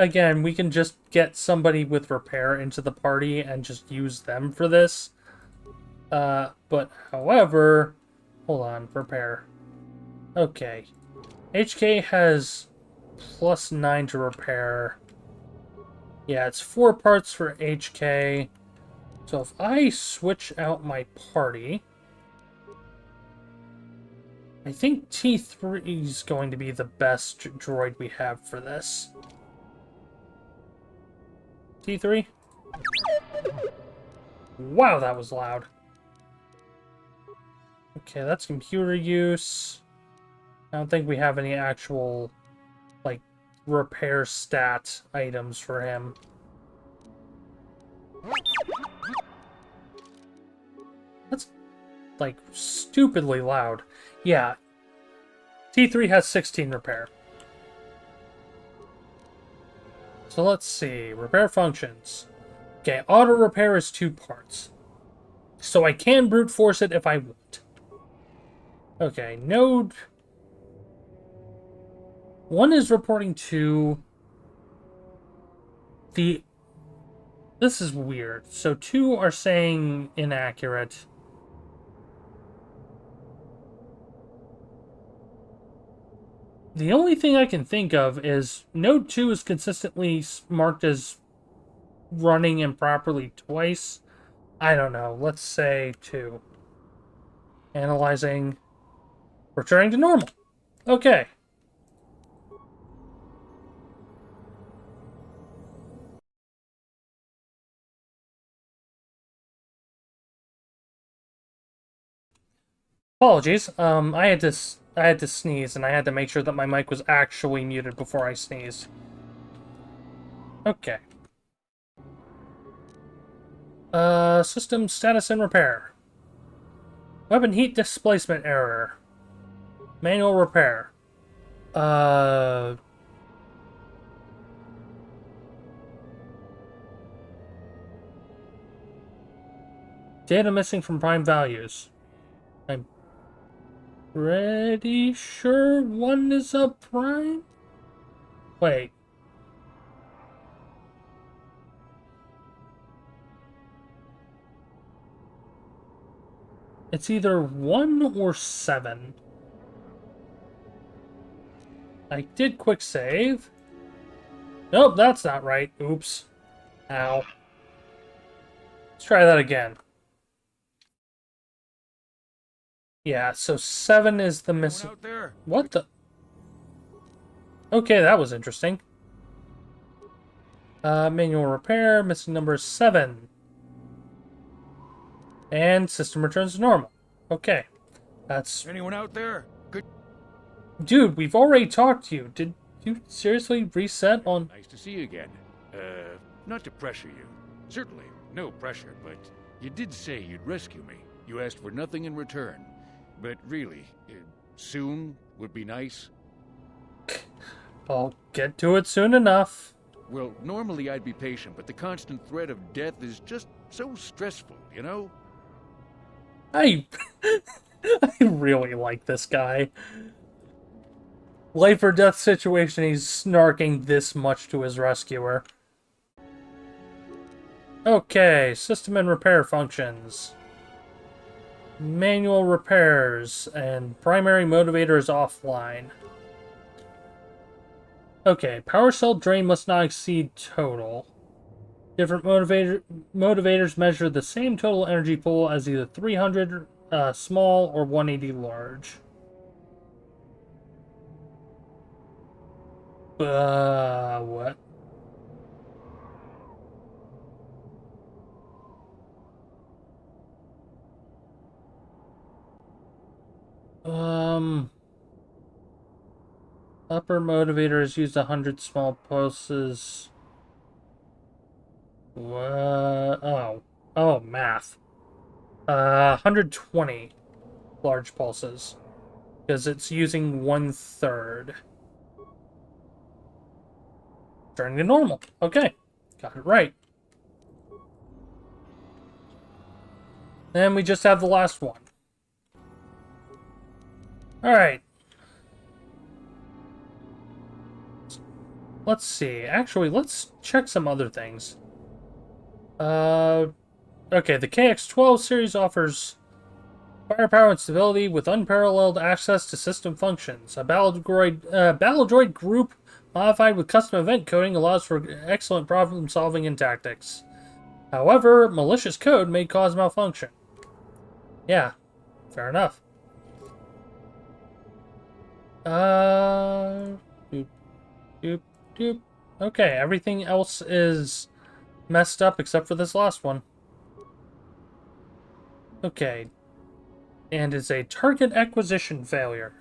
can just get somebody with repair into the party and just use them for this. But however, hold on, repair. Okay. HK has +9 to repair. Yeah, it's 4 parts for HK. So if I switch out my party, I think T3 is going to be the best droid we have for this. T3? Wow, that was loud. Okay, that's computer use. I don't think we have any actual, like, repair stat items for him. That's, like, stupidly loud. Yeah. T3 has 16 repair. So let's see. Repair functions. Okay, auto repair is 2 parts. So I can brute force it if I want. Okay, node 1 is reporting to the... This is weird. So 2 are saying inaccurate. The only thing I can think of is node 2 is consistently marked as running improperly twice. I don't know. Let's say 2. Analyzing. Returning to normal. Okay. Apologies. I had to sneeze, and I had to make sure that my mic was actually muted before I sneezed. Okay. System status and repair. Weapon heat displacement error. Manual repair. Data missing from prime values. I'm pretty sure 1 is a prime? Wait. It's either 1 or 7. I did quick save. Nope, that's not right. Oops. Ow. Let's try that again. Yeah, so 7 is the missing... What the... Okay, that was interesting. Manual repair, missing number is 7. And system returns to normal. Okay. That's... Anyone out there? Good. Dude, we've already talked to you. Did you seriously reset on... Nice to see you again. Not to pressure you. Certainly, no pressure, but you did say you'd rescue me. You asked for nothing in return. But really, soon would be nice. I'll get to it soon enough. Well, normally I'd be patient, but the constant threat of death is just so stressful, you know? I really like this guy. Life or death situation, he's snarking this much to his rescuer. Okay, system and repair functions. Manual repairs and primary motivators offline. Okay, power cell drain must not exceed total. Different motivators measure the same total energy pool as either 300 small or 180 large. What? Upper motivators use 100 small pulses. What? Oh, math. 120 large pulses. Because it's using 1/3. Turning to normal. Okay. Got it right. And we just have the last one. Alright. Let's see. Actually, let's check some other things. Okay, the KX-12 series offers firepower and stability with unparalleled access to system functions. A battle droid group modified with custom event coding allows for excellent problem solving and tactics. However, malicious code may cause malfunction. Yeah, fair enough. Okay, everything else is messed up except for this last one. Okay. And it's a target acquisition failure.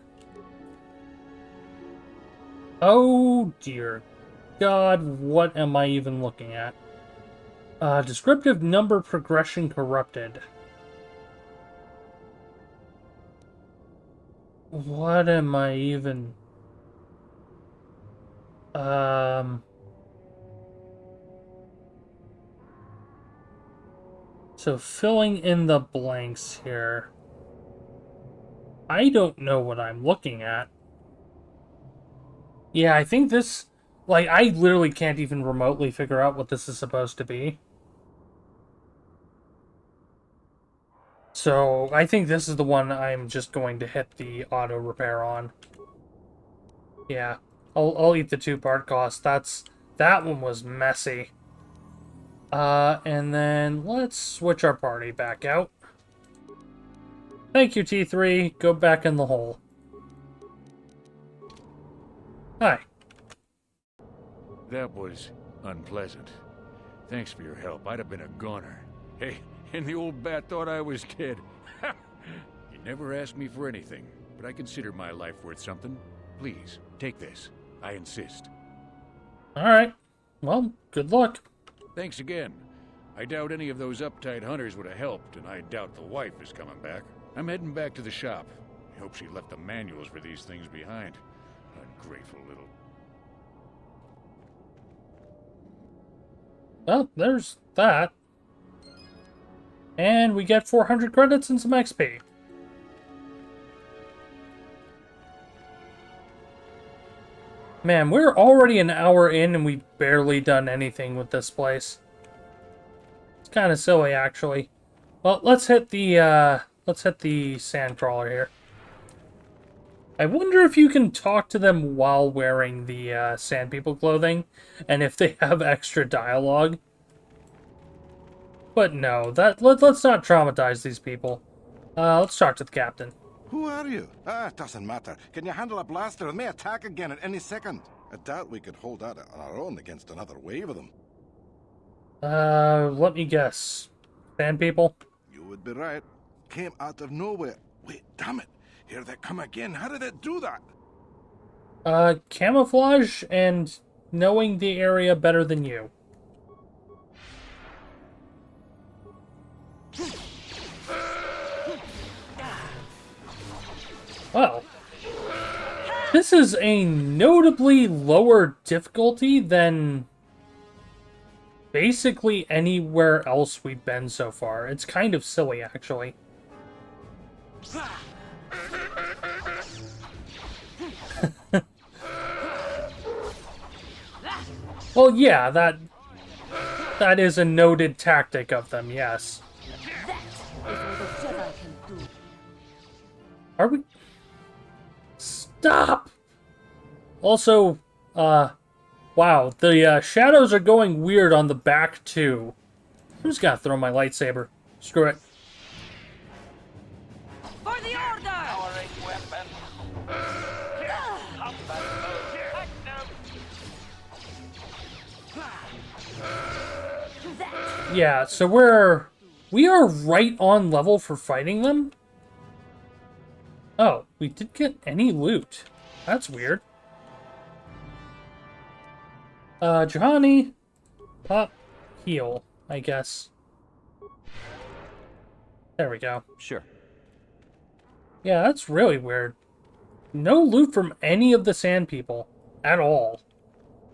Oh dear God, what am I even looking at? Descriptive number progression corrupted. What am I even... So filling in the blanks here. I don't know what I'm looking at. Yeah, I think this... Like, I literally can't even remotely figure out what this is supposed to be. So, I think this is the one I'm just going to hit the auto repair on. Yeah, I'll eat the 2-part cost. That one was messy. And then let's switch our party back out. Thank you, T3. Go back in the hole. Hi. That was unpleasant. Thanks for your help. I'd have been a goner. Hey, and the old bat thought I was dead. You never asked me for anything, but I consider my life worth something. Please, take this. I insist. Alright. Well, good luck. Thanks again. I doubt any of those uptight hunters would have helped, and I doubt the wife is coming back. I'm heading back to the shop. I hope she left the manuals for these things behind. Ungrateful little... Well, there's that. And we get 400 credits and some XP. Man, we're already an hour in and we've barely done anything with this place. It's kind of silly, actually. Well, let's hit the sandcrawler here. I wonder if you can talk to them while wearing the Sand People clothing, and if they have extra dialogue. But no, let's not traumatize these people. Let's talk to the captain. Who are you? It doesn't matter. Can you handle a blaster? They may attack again at any second. I doubt we could hold out on our own against another wave of them. Let me guess. Sand People? You would be right. Came out of nowhere. Wait, damn it. Here they come again. How did it do that? Camouflage and knowing the area better than you. Well, this is a notably lower difficulty than basically anywhere else we've been so far. It's kind of silly, actually. Well, yeah, that is a noted tactic of them, yes. Are we... Stop! Also, wow, the shadows are going weird on the back, too. I'm just gonna throw my lightsaber. Screw it. For the order! Powering weapon. Yeah, so we are right on level for fighting them. Oh, we did get any loot. That's weird. Juhani, pop, heal, I guess. There we go. Sure. Yeah, that's really weird. No loot from any of the Sand People at all.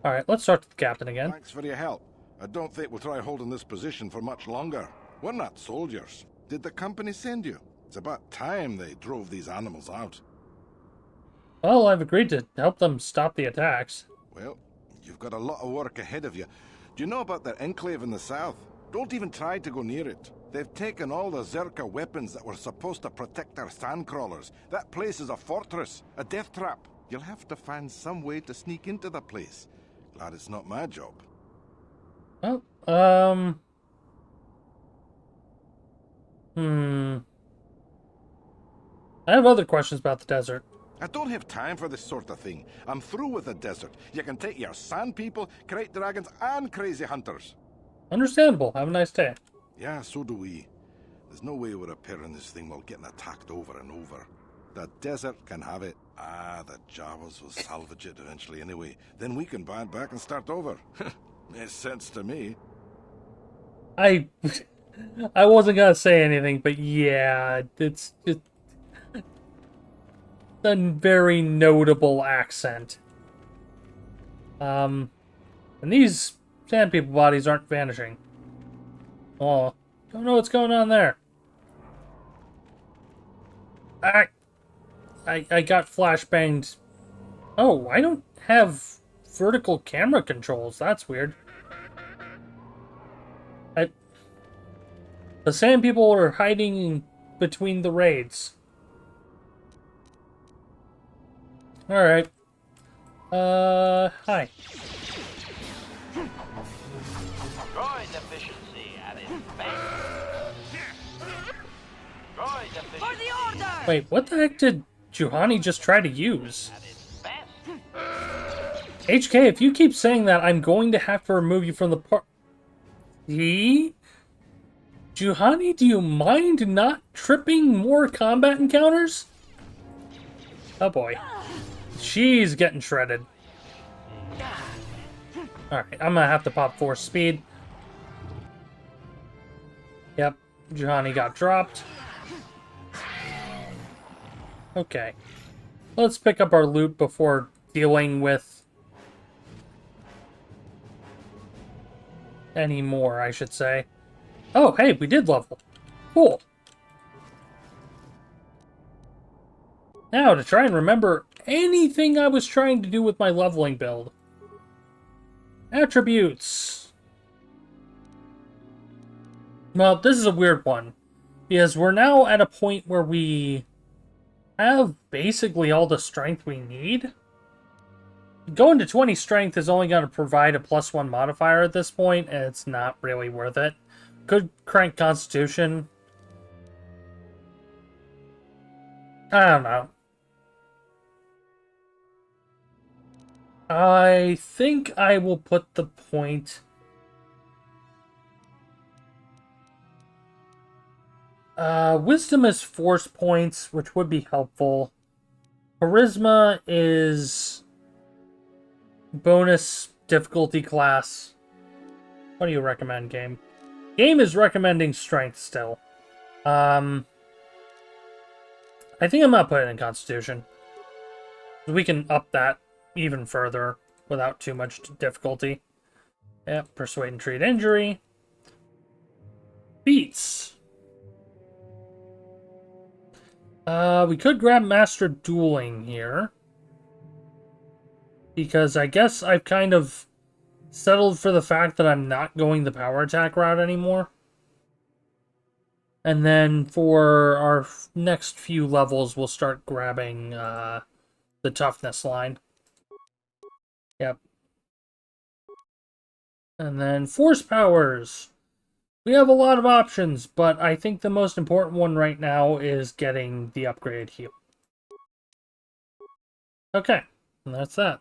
Alright, let's talk to the captain again. Thanks for your help. I don't think we'll try holding this position for much longer. We're not soldiers. Did the company send you? It's about time they drove these animals out. Well, I've agreed to help them stop the attacks. Well, you've got a lot of work ahead of you. Do you know about their enclave in the south? Don't even try to go near it. They've taken all the Zerka weapons that were supposed to protect our sandcrawlers. That place is a fortress, a death trap. You'll have to find some way to sneak into the place. Glad it's not my job. Well, I have other questions about the desert. I don't have time for this sort of thing. I'm through with the desert. You can take your sand people, crate dragons, and crazy hunters. Understandable. Have a nice day. Yeah, so do we. There's no way we're repairing this thing while getting attacked over and over. The desert can have it. Ah, the Jawas will salvage it eventually anyway. Then we can buy it back and start over. Makes sense to me. I wasn't gonna say anything, but yeah, it's just a very notable accent. And these Sand People bodies aren't vanishing. Oh, Don't know what's going on there. I got flashbanged. Oh, I don't have vertical camera controls. That's weird. The sand people are hiding between the raids. Alright. Hi. Droid efficiency at its best. Droid efficiency For the order! Wait, what the heck did Juhani just try to use? at its best. HK, if you keep saying that, I'm going to have to remove you from the part. Juhani, do you mind not tripping more combat encounters? Oh boy. She's getting shredded. Alright, I'm gonna have to pop force speed. Yep, Juhani got dropped. Okay. Let's pick up our loot before dealing with any more, I should say. Oh, hey, we did level. Cool. Now, to try and remember anything I was trying to do with my leveling build. Attributes. Well, this is a weird one. Because we're now at a point where we have basically all the strength we need. Going to 20 strength is only going to provide a +1 modifier at this point, and it's not really worth it. Could crank Constitution. I don't know. I think I will put the point... Wisdom is force points, which would be helpful. Charisma is bonus difficulty class. What do you recommend, game? Game is recommending strength still. I think I'm not putting in Constitution. We can up that even further without too much difficulty. Yep, Persuade and Treat Injury. Beats. We could grab Master Dueling here. Because I guess I've kind of settled for the fact that I'm not going the power attack route anymore. And then for our next few levels, we'll start grabbing the toughness line. Yep. And then force powers. We have a lot of options, but I think the most important one right now is getting the upgraded heal. Okay, and that's that.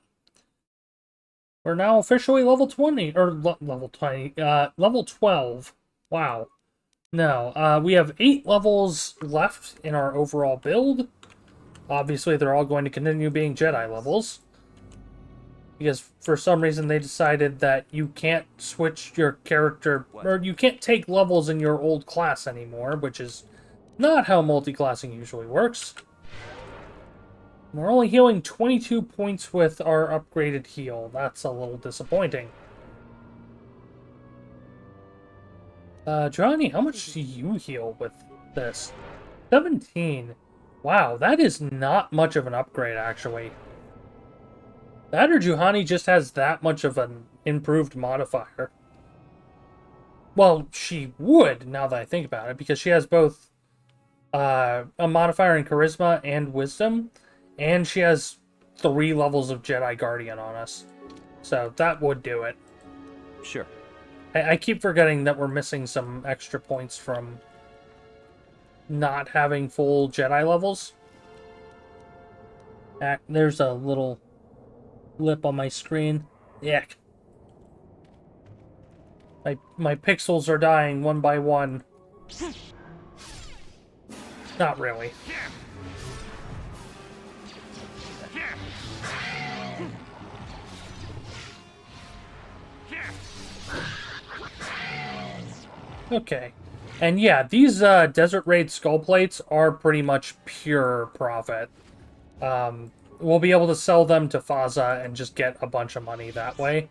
We're now officially level 20, or level 20, level 12. Wow. No, we have 8 levels left in our overall build. Obviously, they're all going to continue being Jedi levels. Because for some reason they decided that you can't switch your character, or you can't take levels in your old class anymore, which is not how multi-classing usually works. We're only healing 22 points with our upgraded heal. That's a little disappointing. Johnny, how much do you heal with this? 17. Wow, that is not much of an upgrade, actually. That or Juhani just has that much of an improved modifier. Well, she would, now that I think about it, because she has both a modifier in Charisma and Wisdom, and she has 3 levels of Jedi Guardian on us. So that would do it. Sure. I keep forgetting that we're missing some extra points from not having full Jedi levels. There's a little lip on my screen. Yuck. My pixels are dying one by one. Not really. Okay. And yeah, these Desert Raid skull plates are pretty much pure profit. We'll be able to sell them to Faza and just get a bunch of money that way.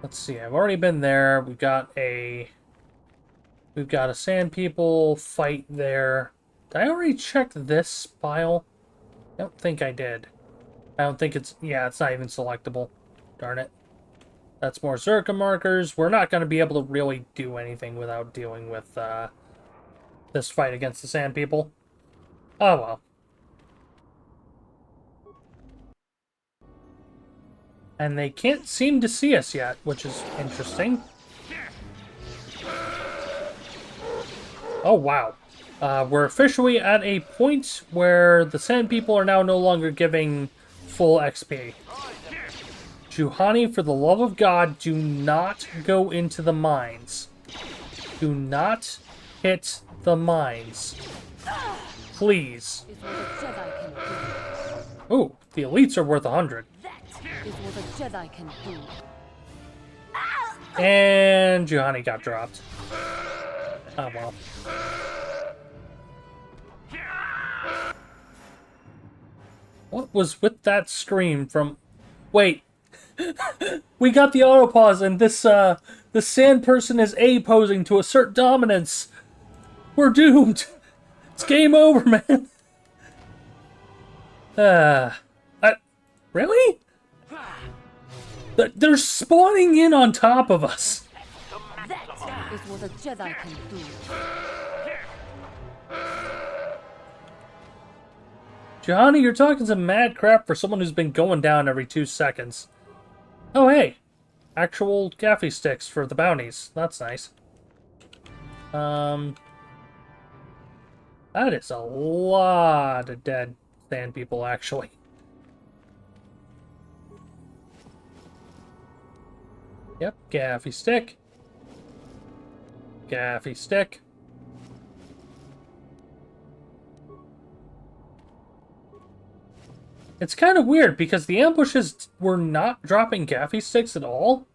Let's see, I've already been there. We've got a We've got a sand people fight there. Did I already check this file? I don't think I did. I don't think it's... Yeah, it's not even selectable. Darn it. That's more Zerka markers. We're not going to be able to really do anything without dealing with this fight against the sand people. Oh well. And they can't seem to see us yet, which is interesting. Oh, wow. We're officially at a point where the sand people are now no longer giving full XP. Juhani, for the love of God, do not go into the mines. Do not hit the mines. Please. Ooh, the elites are worth 100. Is what a Jedi can do. And Juhani got dropped. Oh well. What was with that scream from... Wait. We got the autopause and this, the sand person is A-posing to assert dominance. We're doomed. It's game over, man. Really? They're spawning in on top of us. That is what a Jedi can do. Juhani, you're talking some mad crap for someone who's been going down every 2 seconds. Oh, hey. Actual gaffy sticks for the bounties. That's nice. That is a lot of dead sand people, actually. Yep, gaffy stick. Gaffy stick. It's kind of weird because the ambushes were not dropping gaffy sticks at all.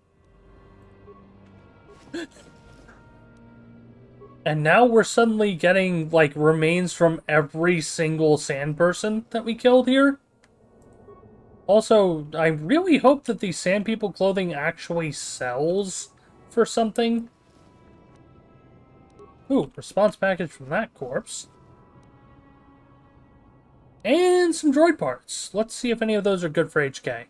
And now we're suddenly getting, like, remains from every single sand person that we killed here. Also, I really hope that the sand people clothing actually sells for something. Ooh, response package from that corpse. And some droid parts. Let's see if any of those are good for HK.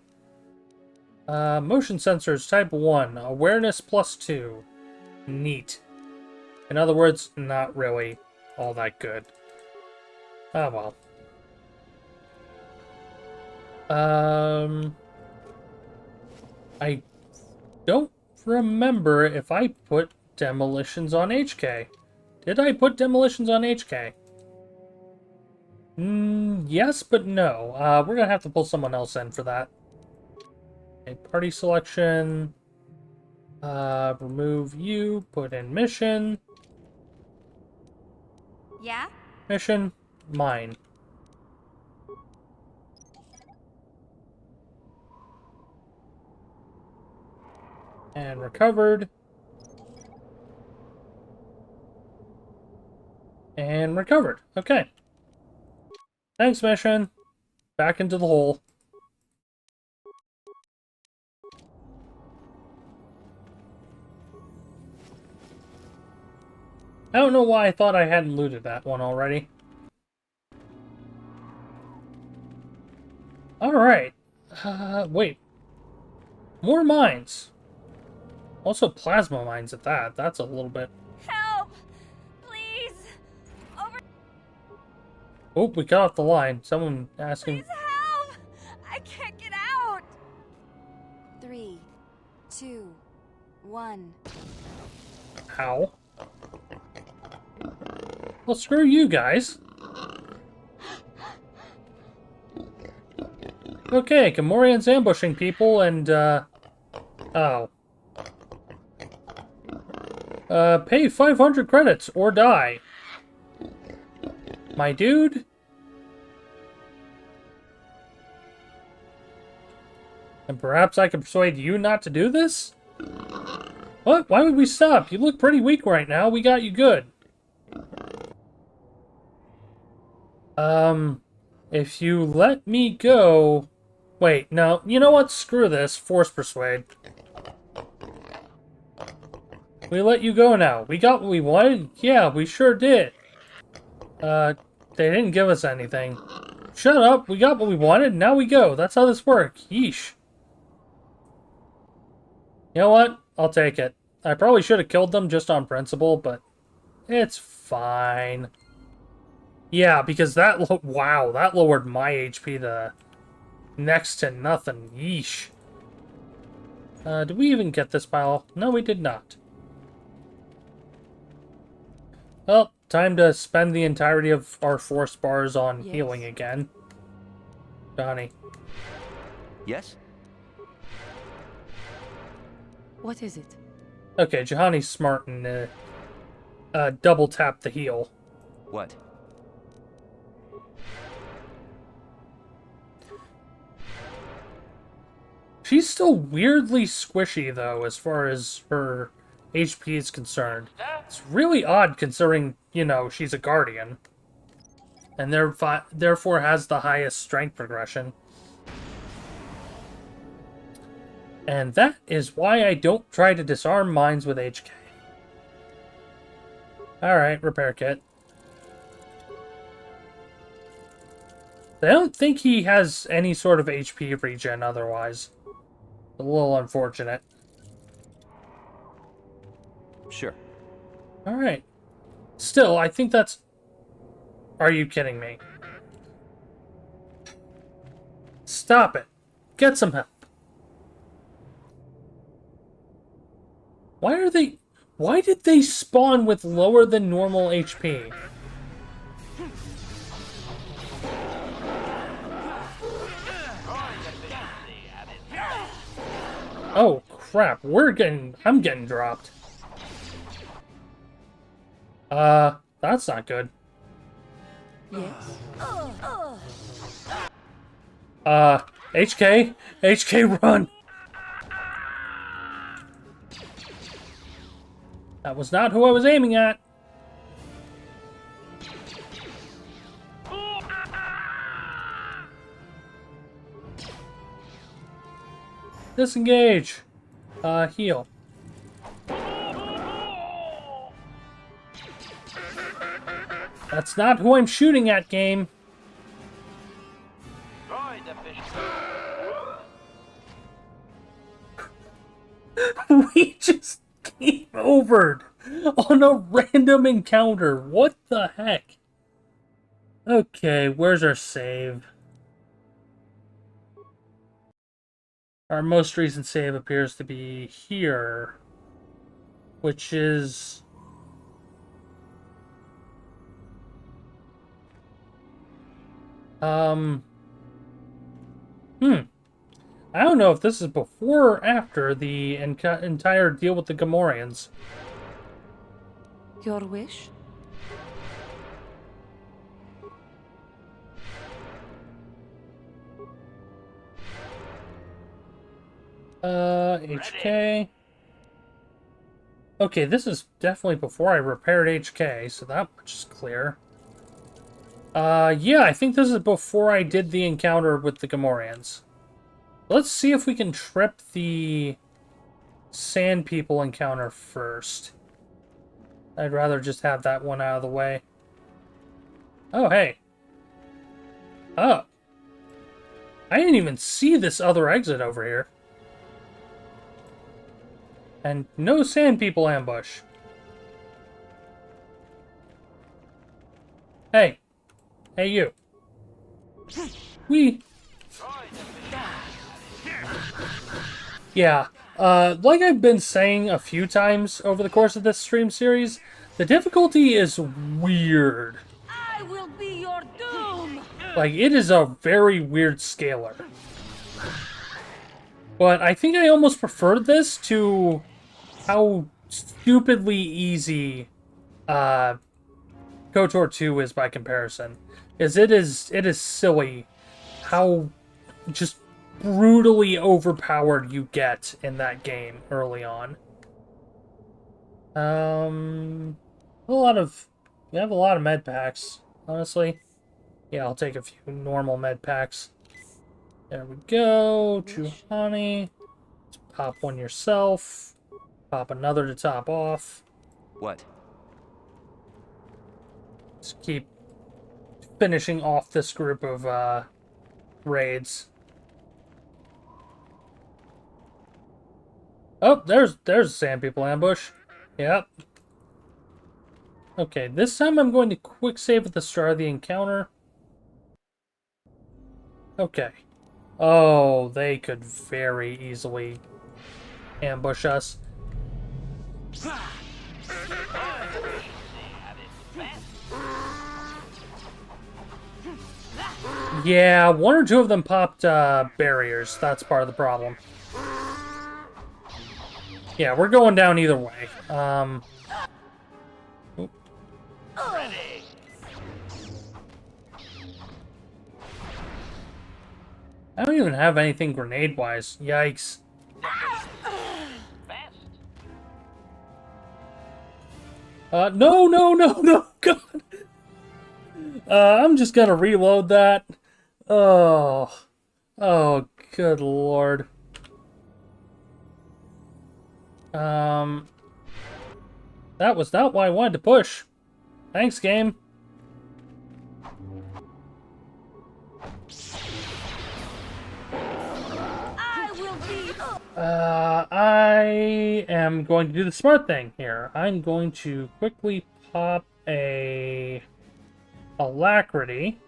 Motion sensors type 1. Awareness +2. Neat. In other words, not really all that good. Oh well. I don't remember if I put demolitions on HK. Did I put demolitions on HK? Yes, but no. We're gonna have to pull someone else in for that. Okay, party selection. Remove you. Put in mission. Yeah? Mission. Mine. And recovered. And recovered. Okay. Thanks, mission. Back into the hole. I don't know why I thought I hadn't looted that one already. Alright. Wait. More mines. Also plasma mines at that. That's a little bit... Help! Please! Over... Oh, we cut off the line. Someone asking... Please help! I can't get out! 3, 2, 1... Ow. Well, screw you guys. Okay, Gamorrean's ambushing people and, oh. Pay 500 credits or die. My dude? And perhaps I can persuade you not to do this? What? Why would we stop? You look pretty weak right now. We got you good. If you let me go... Wait, no. You know what? Screw this. Force persuade. We let you go now. We got what we wanted? Yeah, we sure did. They didn't give us anything. Shut up, we got what we wanted, now we go. That's how this works. Yeesh. You know what? I'll take it. I probably should have killed them just on principle, but it's fine. Yeah, because wow, that lowered my HP to next to nothing. Yeesh. Did we even get this pile? No, we did not. Well, time to spend the entirety of our force bars on healing again. Johnny. Yes? What is it? Okay, Johanny's smart and double tap the heal. What? She's still weirdly squishy, though, as far as her HP is concerned. It's really odd considering, you know, she's a guardian. And therefore has the highest strength progression. And that is why I don't try to disarm mines with HK. Alright, repair kit. I don't think he has any sort of HP regen otherwise. A little unfortunate. Sure. Alright. Still, I think that's... Are you kidding me? Stop it. Get some help. Why did they spawn with lower than normal HP? Oh crap, I'm getting dropped. That's not good. Yes. HK run! That was not who I was aiming at. Disengage. Heal. That's not who I'm shooting at, game. We just game overed on a random encounter. What the heck? Okay, where's our save? Our most recent save appears to be here, which is... I don't know if this is before or after the entire deal with the Gamorreans. Your wish? HK. Okay, this is definitely before I repaired HK, so that much is clear. Yeah, I think this is before I did the encounter with the Gamorreans. Let's see if we can trip the Sand People encounter first. I'd rather just have that one out of the way. Oh, hey. Oh. I didn't even see this other exit over here. And no Sand People ambush. Hey. Hey, you. Yeah, like I've been saying a few times over the course of this stream series, the difficulty is weird. I will be your doom! Like, it is a very weird scaler. But I think I almost preferred this to how stupidly easy KOTOR 2 is by comparison. It is silly how just brutally overpowered you get in that game early on. We have a lot of med packs, honestly. Yeah, I'll take a few normal med packs. There we go. Juhani. Let's pop one yourself. Pop another to top off. What? Just keep finishing off this group of raids. Oh, there's a Sand People ambush. Yep. Okay, this time I'm going to quick save at the start of the encounter. Okay. Oh, they could very easily ambush us. Yeah, one or two of them popped barriers. That's part of the problem. Yeah, we're going down either way. I don't even have anything grenade-wise. Yikes. No, God. I'm just gonna reload that. Oh, good lord. That was not why I wanted to push. Thanks, game. I am going to do the smart thing here. I'm going to quickly pop a alacrity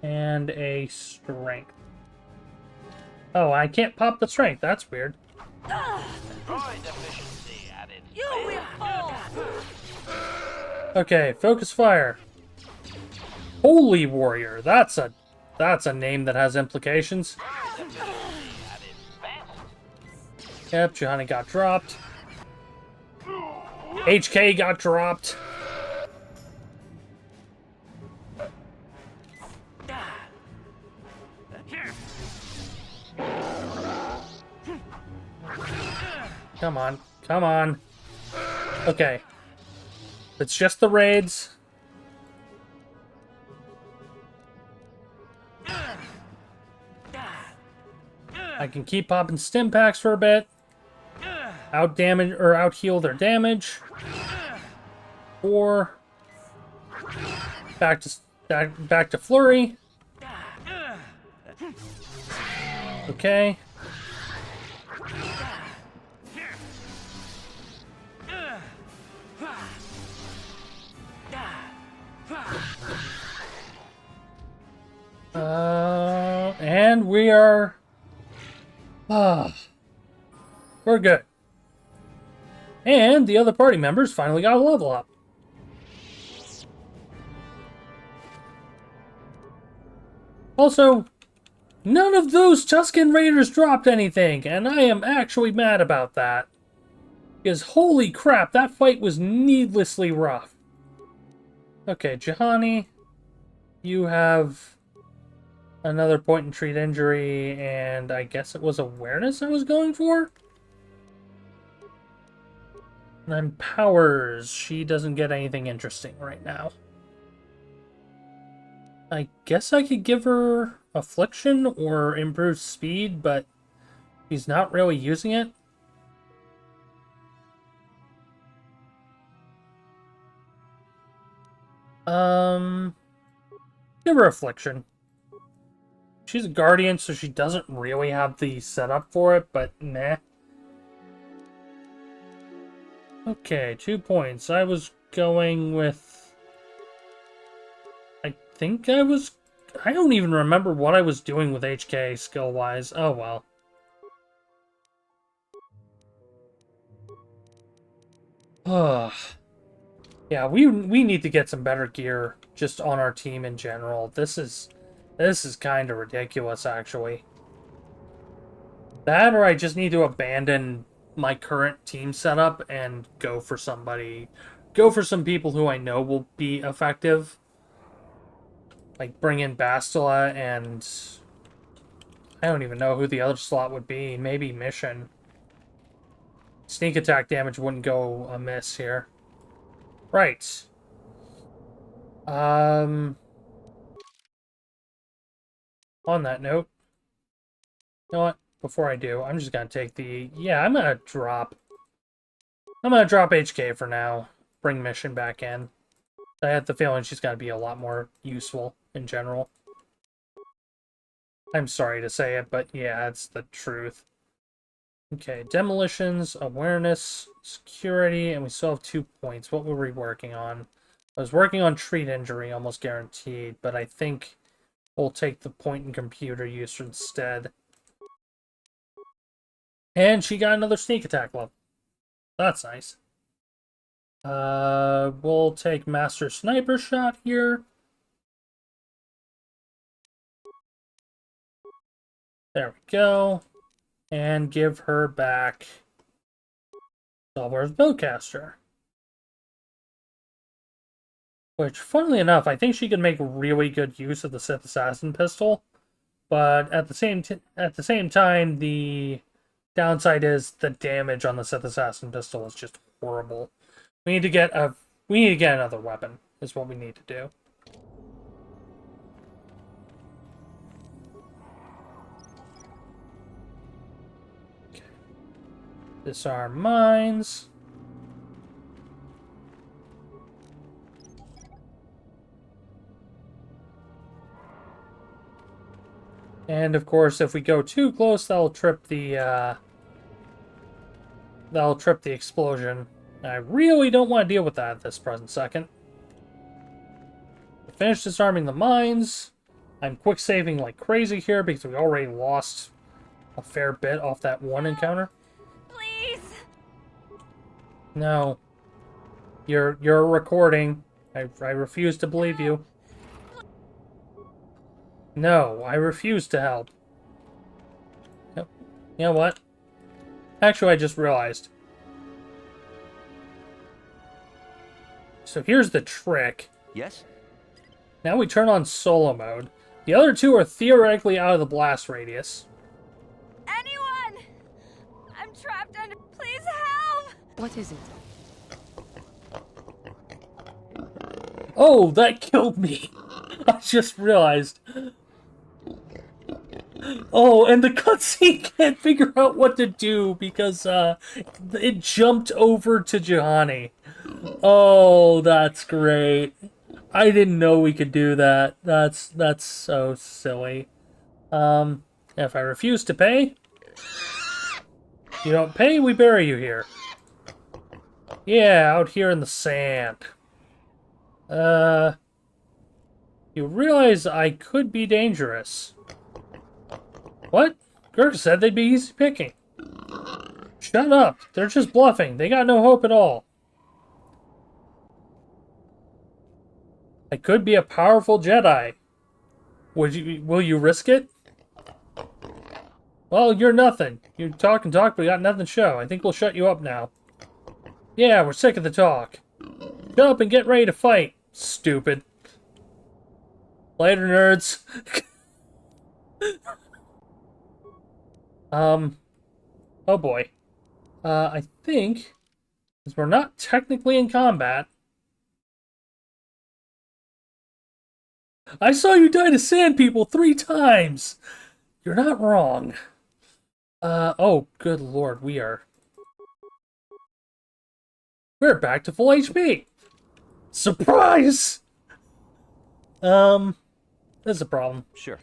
and a strength. Oh, I can't pop the strength. That's weird. Okay, focus fire. Holy warrior. That's a name that has implications. Yep, Johnny got dropped. HK got dropped. Come on, come on. Okay. It's just the raids. I can keep popping stim packs for a bit. Out damage or out heal their damage. Or back to flurry. Okay. And we are we're good. And the other party members finally got a level up. Also, none of those Tusken Raiders dropped anything, and I am actually mad about that. Because holy crap, that fight was needlessly rough. Okay, Jahani, you have another point and treat injury, and I guess it was awareness I was going for? And then powers. She doesn't get anything interesting right now. I guess I could give her affliction or improved speed, but she's not really using it. Give her affliction. She's a guardian, so she doesn't really have the setup for it, but meh. Okay, 2 points. I was going with... I don't even remember what I was doing with HK skill-wise. Oh, well. Ugh. Yeah, we need to get some better gear just on our team in general. This is kind of ridiculous, actually. That, or I just need to abandon my current team setup and go for some people who I know will be effective. Like, bring in Bastila, and I don't even know who the other slot would be. Maybe Mission. Sneak attack damage wouldn't go amiss here. Right. On that note, you know what? Before I do, I'm just gonna take the... Yeah, I'm gonna drop I'm gonna drop HK for now. Bring Mission back in. I had the feeling she's gonna be a lot more useful in general. I'm sorry to say it, but yeah, it's the truth. Okay, demolitions, awareness, security, and we still have 2 points. What were we working on? I was working on treat injury, almost guaranteed, but I think we'll take the point in computer use instead. And she got another sneak attack level. That's nice. We'll take Master Sniper Shot here. There we go. And give her back Zalbar's Bowcaster. Which, funnily enough, I think she can make really good use of the Sith Assassin pistol. But at the same time, the downside is the damage on the Sith Assassin pistol is just horrible. We need to get another weapon, is what we need to do. Okay. Disarm mines. And of course, if we go too close, that'll trip the explosion. I really don't want to deal with that at this present second. We finished disarming the mines. I'm quick saving like crazy here because we already lost a fair bit off that one encounter. Please. No. You're recording. I refuse to believe you. No, I refuse to help. Yep. You know what? Actually, I just realized. So here's the trick. Yes? Now we turn on solo mode. The other two are theoretically out of the blast radius. Anyone! I'm trapped under... Please help! What is it? Oh, that killed me. I just realized. Oh, and the cutscene can't figure out what to do because it jumped over to Juhani. Oh, that's great. I didn't know we could do that. That's so silly. If I refuse to pay, you don't pay, we bury you here. Yeah, out here in the sand. You realize I could be dangerous. What? Gurk said they'd be easy picking. Shut up. They're just bluffing. They got no hope at all. I could be a powerful Jedi. Will you risk it? Well, you're nothing. You talk and talk, but you got nothing to show. I think we'll shut you up now. Yeah, we're sick of the talk. Shut up and get ready to fight, stupid. Later, nerds. Oh boy. I think, because we're not technically in combat. I saw you die to sand people 3 times! You're not wrong. Oh, good lord, we're back to full HP! Surprise! There's a problem. Sure.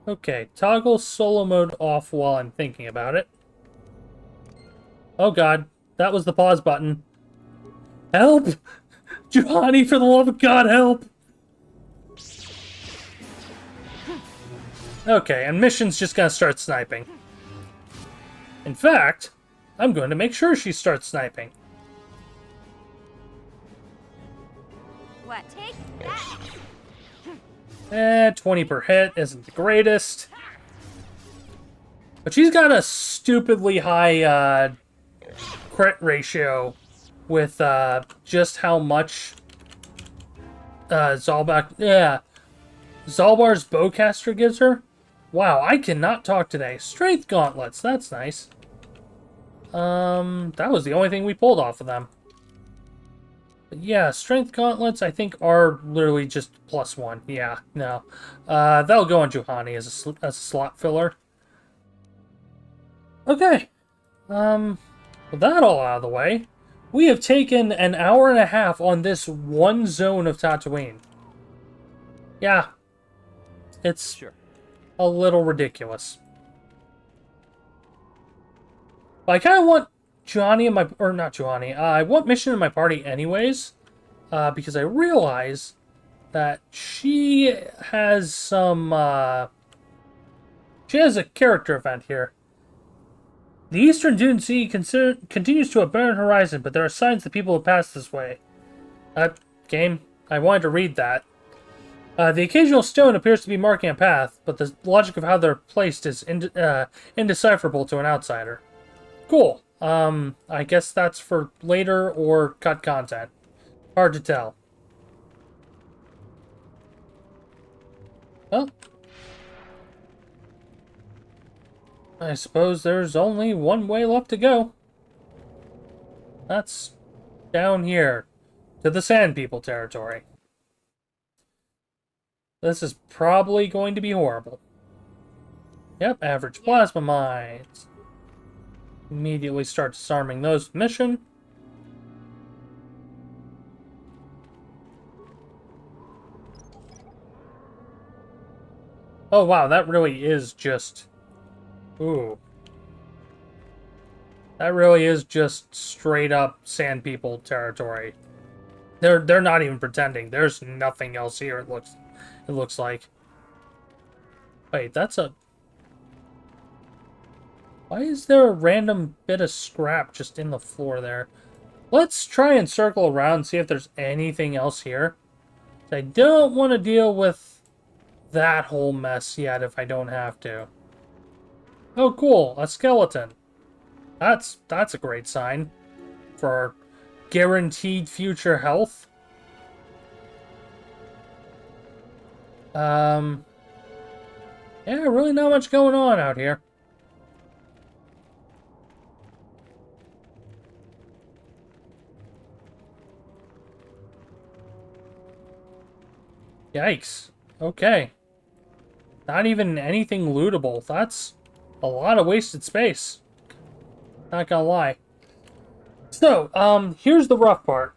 Okay, toggle solo mode off while I'm thinking about it. Oh god, that was the pause button. Help! Juhani, for the love of God, help! Okay, and Mission's just gonna start sniping. In fact, I'm going to make sure she starts sniping. What? Take that! 20 per hit isn't the greatest. But she's got a stupidly high crit ratio with just how much Zalbar's Bowcaster gives her. Wow, I cannot talk today. Strength gauntlets, that's nice. That was the only thing we pulled off of them. But yeah, strength gauntlets I think are literally just +1. Yeah, no. That'll go on Juhani as a slot filler. Okay. With that all out of the way, we have taken an hour and a half on this one zone of Tatooine. Yeah, it's Sure. a little ridiculous. But I kind of want Johnny in my... Or not Johnny. I want Mission in my party anyways. Because I realize that she has some... she has a character event here. The Eastern Dune Sea continues to a barren horizon, but there are signs that people have passed this way. Game, I wanted to read that. The occasional stone appears to be marking a path, but the logic of how they're placed is indecipherable to an outsider. Cool. I guess that's for later or cut content. Hard to tell. Well, I suppose there's only one way left to go. That's down here, to the Sand People territory. This is probably going to be horrible. Yep, average plasma mines. Immediately start disarming those with mission. Oh wow, that really is just... Ooh. That really is just straight up Sand People territory. They're not even pretending. There's nothing else here, it looks like. Wait, that's a... Why is there a random bit of scrap just in the floor there? Let's try and circle around and see if there's anything else here. I don't want to deal with that whole mess yet if I don't have to. Oh, cool. A skeleton. That's a great sign for guaranteed future health. Yeah, really not much going on out here. Yikes. Okay. Not even anything lootable. That's a lot of wasted space. Not gonna lie. So, here's the rough part.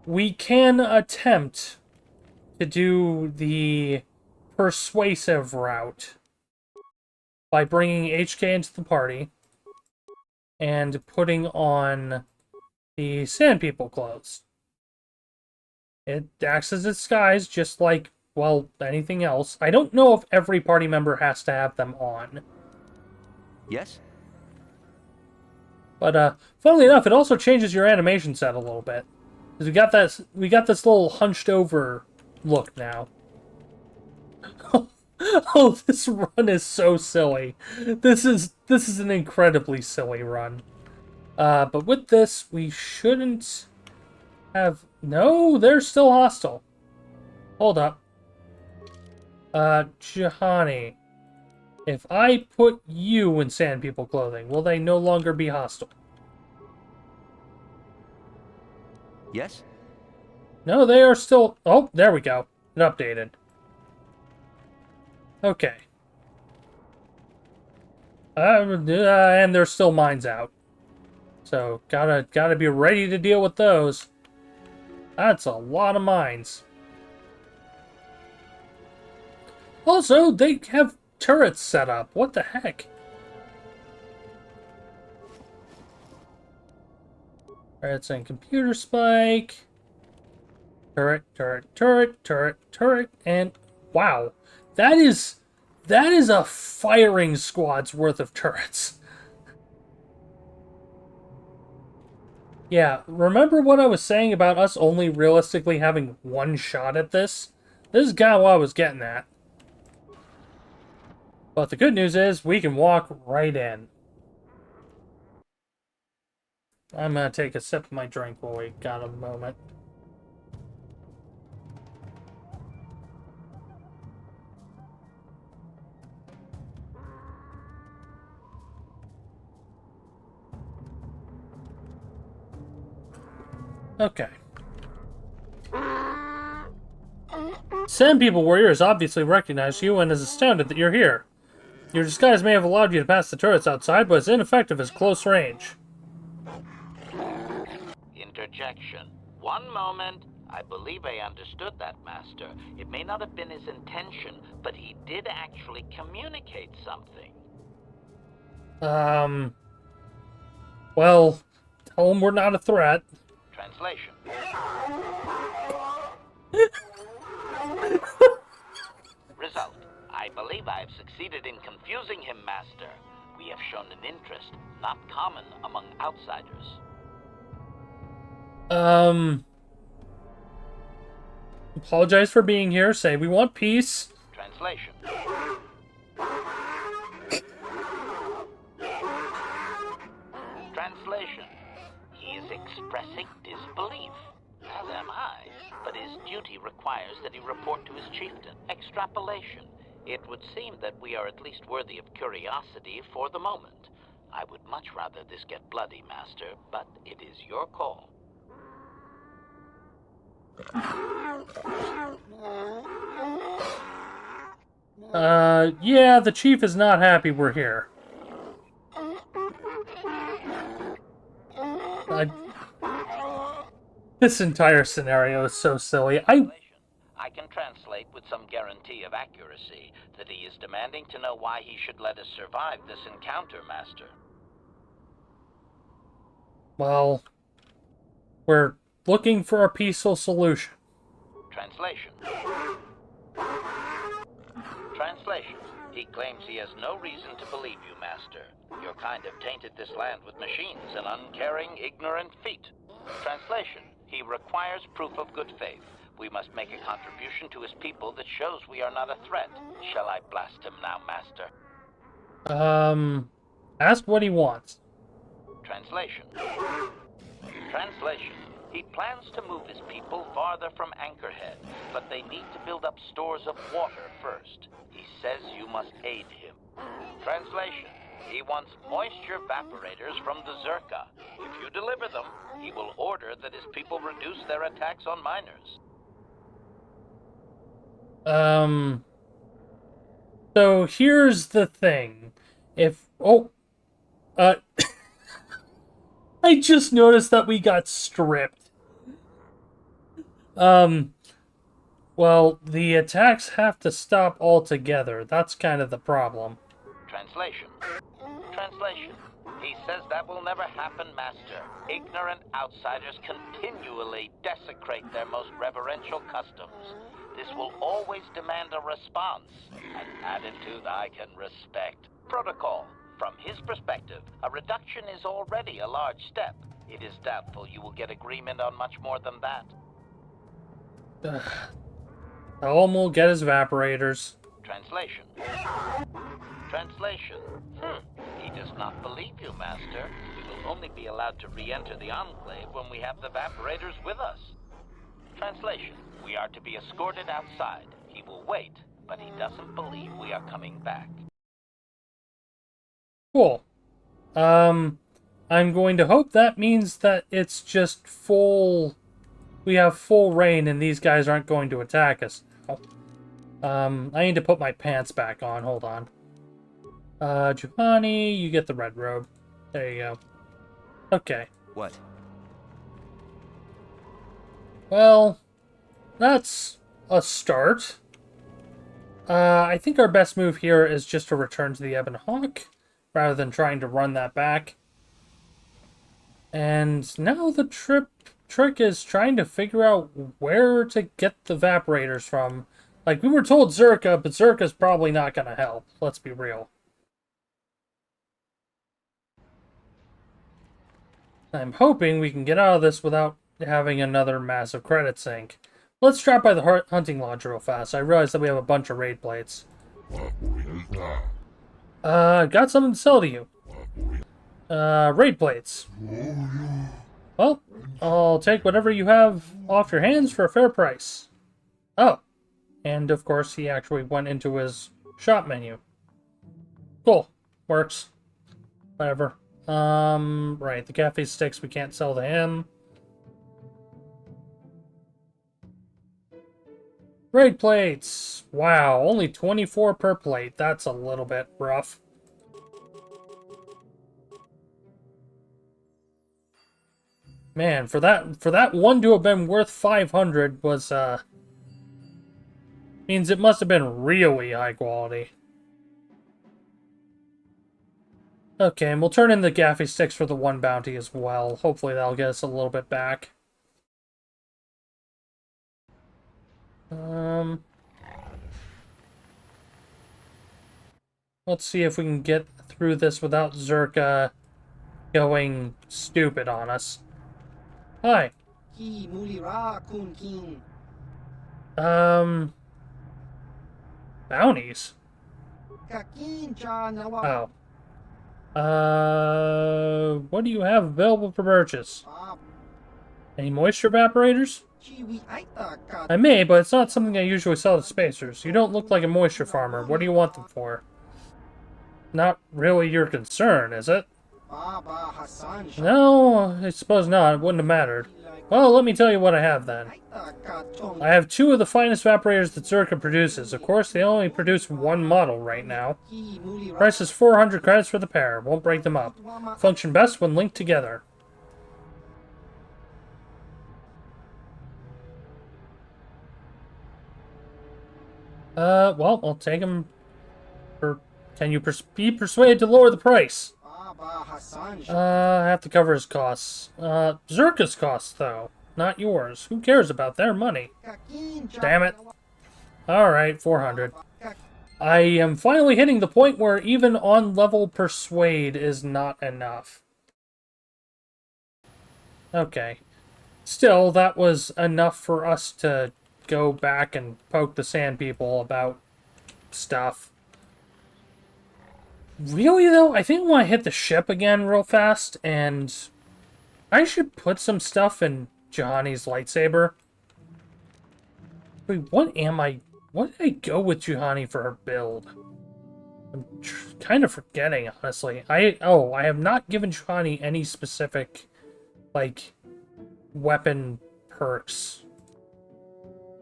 We can attempt to do the persuasive route by bringing HK into the party and putting on the Sand People clothes. It acts as a disguise, just like, well, anything else. I don't know if every party member has to have them on. Yes? But, funnily enough, it also changes your animation set a little bit. Because we got this little hunched over look now. Oh, this run is so silly. This is an incredibly silly run. But with this, we shouldn't have... No, they're still hostile. Hold up. Juhani. If I put you in Sand People clothing, will they no longer be hostile? Yes? No, they are still... Oh, there we go. It updated. Okay. And there's still mines out. So, gotta be ready to deal with those. That's a lot of mines. Also, they have turrets set up. What the heck? Alright, saying computer spike. Turret, turret, turret, turret, turret, and wow. That is a firing squad's worth of turrets. Yeah, remember what I was saying about us only realistically having one shot at this? This is kind of what I was getting at. But the good news is, we can walk right in. I'm gonna take a sip of my drink while we got a moment. Okay. Sand People Warriors obviously recognize you and is astounded that you're here. Your disguise may have allowed you to pass the turrets outside, but it's ineffective as close range. Interjection. One moment. I believe I understood that, Master. It may not have been his intention, but he did actually communicate something. Well, tell him we're not a threat. Translation. Result. I believe I have succeeded in confusing him, Master. We have shown an interest not common among outsiders. Apologize for being here. Say we want peace. Translation. Translation. He is expressing disbelief, as am I, but his duty requires that he report to his chieftain. Extrapolation. It would seem that we are at least worthy of curiosity for the moment. I would much rather this get bloody, Master, but it is your call. Yeah, the chief is not happy we're here. This entire scenario is so silly. I can translate with some guarantee of accuracy that he is demanding to know why he should let us survive this encounter, Master. Well, we're looking for a peaceful solution. Translation. Translation. He claims he has no reason to believe you, Master. Your kind have tainted this land with machines and uncaring, ignorant feet. Translation. He requires proof of good faith. We must make a contribution to his people that shows we are not a threat. Shall I blast him now, Master? Ask what he wants. Translation. Translation. He plans to move his people farther from Anchorhead, but they need to build up stores of water first. He says you must aid him. Translation. He wants moisture evaporators from the Zerka. If you deliver them, he will order that his people reduce their attacks on miners. So here's the thing. I just noticed that we got stripped. Well, the attacks have to stop altogether. That's kind of the problem. Translation. Translation. He says that will never happen, Master. Ignorant outsiders continually desecrate their most reverential customs. This will always demand a response, an attitude I can respect. Protocol. From his perspective, a reduction is already a large step. It is doubtful you will get agreement on much more than that. Elm will get his evaporators. Translation. Translation. He does not believe you, Master. We will only be allowed to re-enter the Enclave when we have the evaporators with us. Translation. We are to be escorted outside. He will wait, but he doesn't believe we are coming back. Cool. I'm going to hope that means that it's just full... We have full reign and these guys aren't going to attack us now. I need to put my pants back on. Hold on. Giovanni, you get the red robe. There you go. Okay. What? Well, that's a start. I think our best move here is just to return to the Ebon Hawk, rather than trying to run that back. And now the trick is trying to figure out where to get the evaporators from. Like, we were told Zerka, but Zerka's probably not going to help. Let's be real. I'm hoping we can get out of this without having another massive credit sink. Let's drop by the hunting lodge real fast. I realize that we have a bunch of raid plates. Got something to sell to you. Raid plates. Well, I'll take whatever you have off your hands for a fair price. Oh. And, of course, he actually went into his shop menu. Cool. Works. Whatever. Right. The cafe sticks we can't sell to him. Raid plates! Wow, only 24 per plate. That's a little bit rough. Man, for that one to have been worth 500 was, means it must have been really high quality. Okay, and we'll turn in the gaffy sticks for the one bounty as well. Hopefully that'll get us a little bit back. Let's see if we can get through this without Zerka going stupid on us. Hi. Bounties? Oh. What do you have available for purchase? Any moisture evaporators? I may, but it's not something I usually sell to spacers. You don't look like a moisture farmer. What do you want them for? Not really your concern, is it? No, I suppose not. It wouldn't have mattered. Well, let me tell you what I have then. I have 2 of the finest evaporators that Zerka produces. Of course, they only produce 1 model right now. Price is 400 credits for the pair. Won't break them up. Function best when linked together. Well, I'll take them for... Can you be persuaded to lower the price? I have to cover his costs. Zerka's costs, though. Not yours. Who cares about their money? Damn it. Alright, 400. I am finally hitting the point where even on-level persuade is not enough. Okay. Still, that was enough for us to go back and poke the sand people about stuff. Really, though? I think I want to hit the ship again real fast, and I should put some stuff in Juhani's lightsaber. Wait, what did I go with Juhani for her build? I'm kind of forgetting, honestly. I have not given Juhani any specific, like, weapon perks.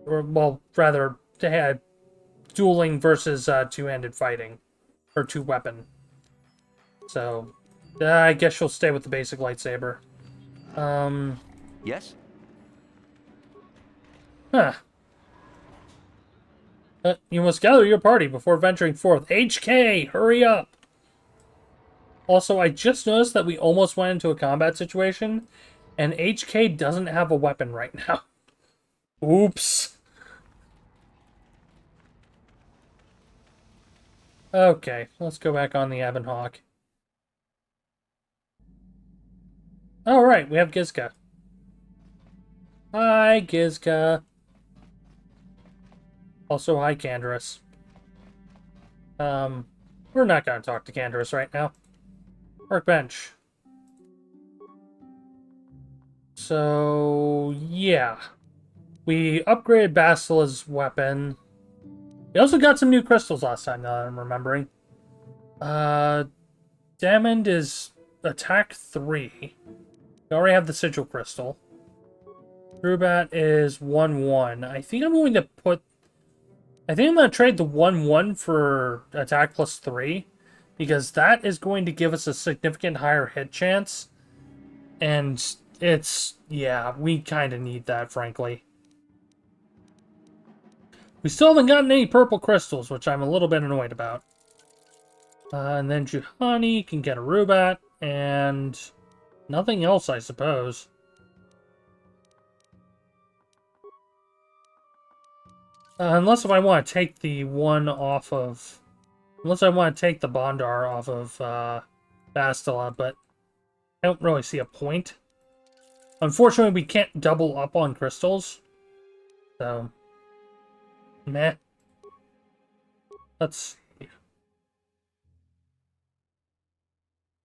Or, well, rather, they had dueling versus two-handed fighting. Or two-weapon. So, I guess she'll stay with the basic lightsaber. Yes? Huh. You must gather your party before venturing forth. HK, hurry up! Also, I just noticed that we almost went into a combat situation, and HK doesn't have a weapon right now. Oops. Okay, let's go back on the Ebon Hawk. Alright, we have Gizka. Hi, Gizka. Also, hi, Canderous. We're not gonna talk to Canderous right now. Workbench. So, yeah. We upgraded Basila's weapon. We also got some new crystals last time, now that I'm remembering. Damond is attack 3. We already have the sigil crystal. Rubat is 1-1. I think I'm going to trade the 1-1 for attack plus 3. Because that is going to give us a significant higher hit chance. And yeah, we kind of need that, frankly. We still haven't gotten any purple crystals, which I'm a little bit annoyed about. And then Juhani can get a Rubat, and nothing else, I suppose. Unless if I want to take the one off of... Unless I want to take the Bondar off of Bastila, but I don't really see a point. Unfortunately, we can't double up on crystals. So... Meh. Let's see.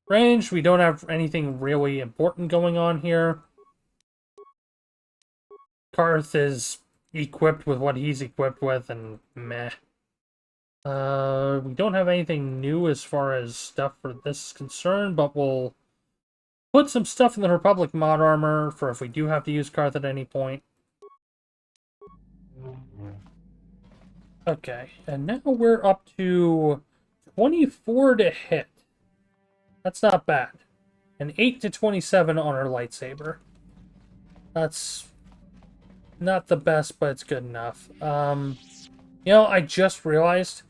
Range, we don't have anything really important going on here. Karth is equipped with what he's equipped with, and meh. We don't have anything new as far as stuff for this is concerned, but we'll put some stuff in the Republic mod armor for if we do have to use Karth at any point. Okay, and now we're up to 24 to hit. That's not bad. And 8 to 27 on our lightsaber. That's not the best, but it's good enough. You know, I just realized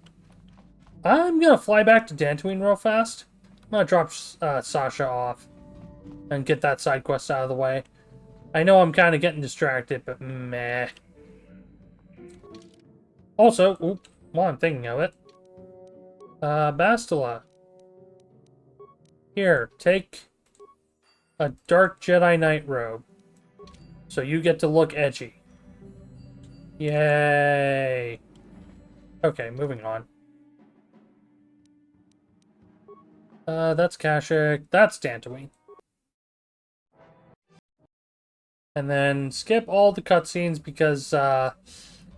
I'm gonna fly back to Tatooine real fast. I'm gonna drop Sasha off and get that side quest out of the way. I know I'm kind of getting distracted, but meh. Also, while I'm thinking of it, Bastila. Here, take a dark Jedi Knight robe. So you get to look edgy. Yay! Okay, moving on. That's Kashyyyk. That's Tatooine. And then skip all the cutscenes because,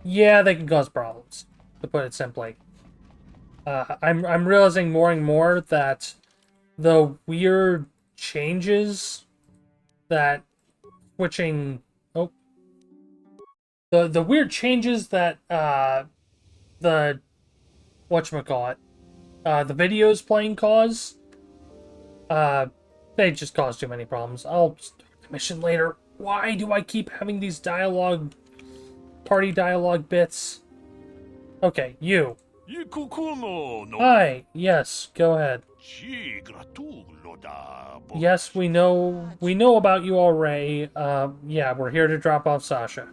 yeah, they can cause problems, to put it simply. I'm realizing more and more that the weird changes that switching... Oh. The weird changes that, the... whatchamacallit? The videos playing cause... they just cause too many problems. I'll start the mission later. Why do I keep having these party dialogue bits? Okay, you. Hi, yes, go ahead. Yes, we know about you already. Yeah, we're here to drop off Sasha.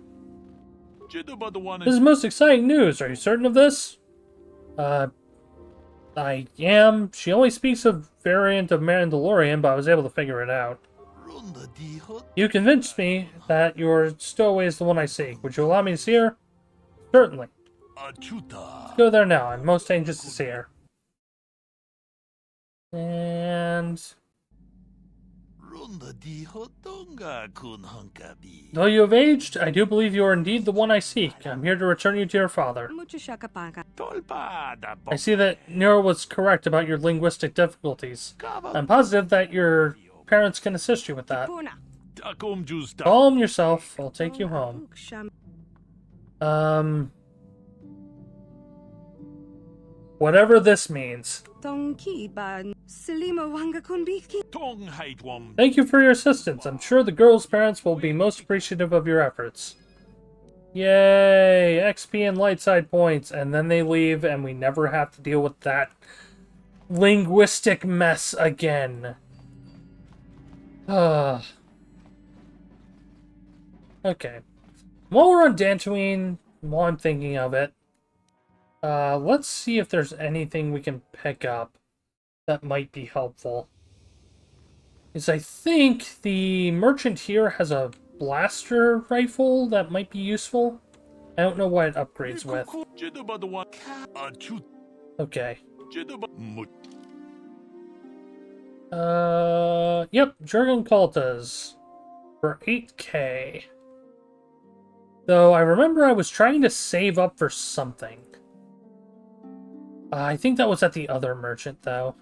This is most exciting news. Are you certain of this? I am. She only speaks a variant of Mandalorian, but I was able to figure it out. You convinced me that your stowaway is the one I seek. Would you allow me to see her? Certainly. Let's go there now. I'm most anxious to see her. And... though you have aged, I do believe you are indeed the one I seek. I'm here to return you to your father. I see that Nero was correct about your linguistic difficulties. I'm positive that your parents can assist you with that. Calm yourself. I'll take you home. Whatever this means. Thank you for your assistance. I'm sure the girl's parents will be most appreciative of your efforts. Yay! XP and light side points. And then they leave and we never have to deal with that linguistic mess again. Okay. While we're on Tatooine, while I'm thinking of it, let's see if there's anything we can pick up that might be helpful. Because I think the merchant here has a blaster rifle that might be useful. I don't know what it upgrades with. Okay. Yep, Jurgen Koltas for 8k. Though I remember I was trying to save up for something. I think that was at the other merchant, though.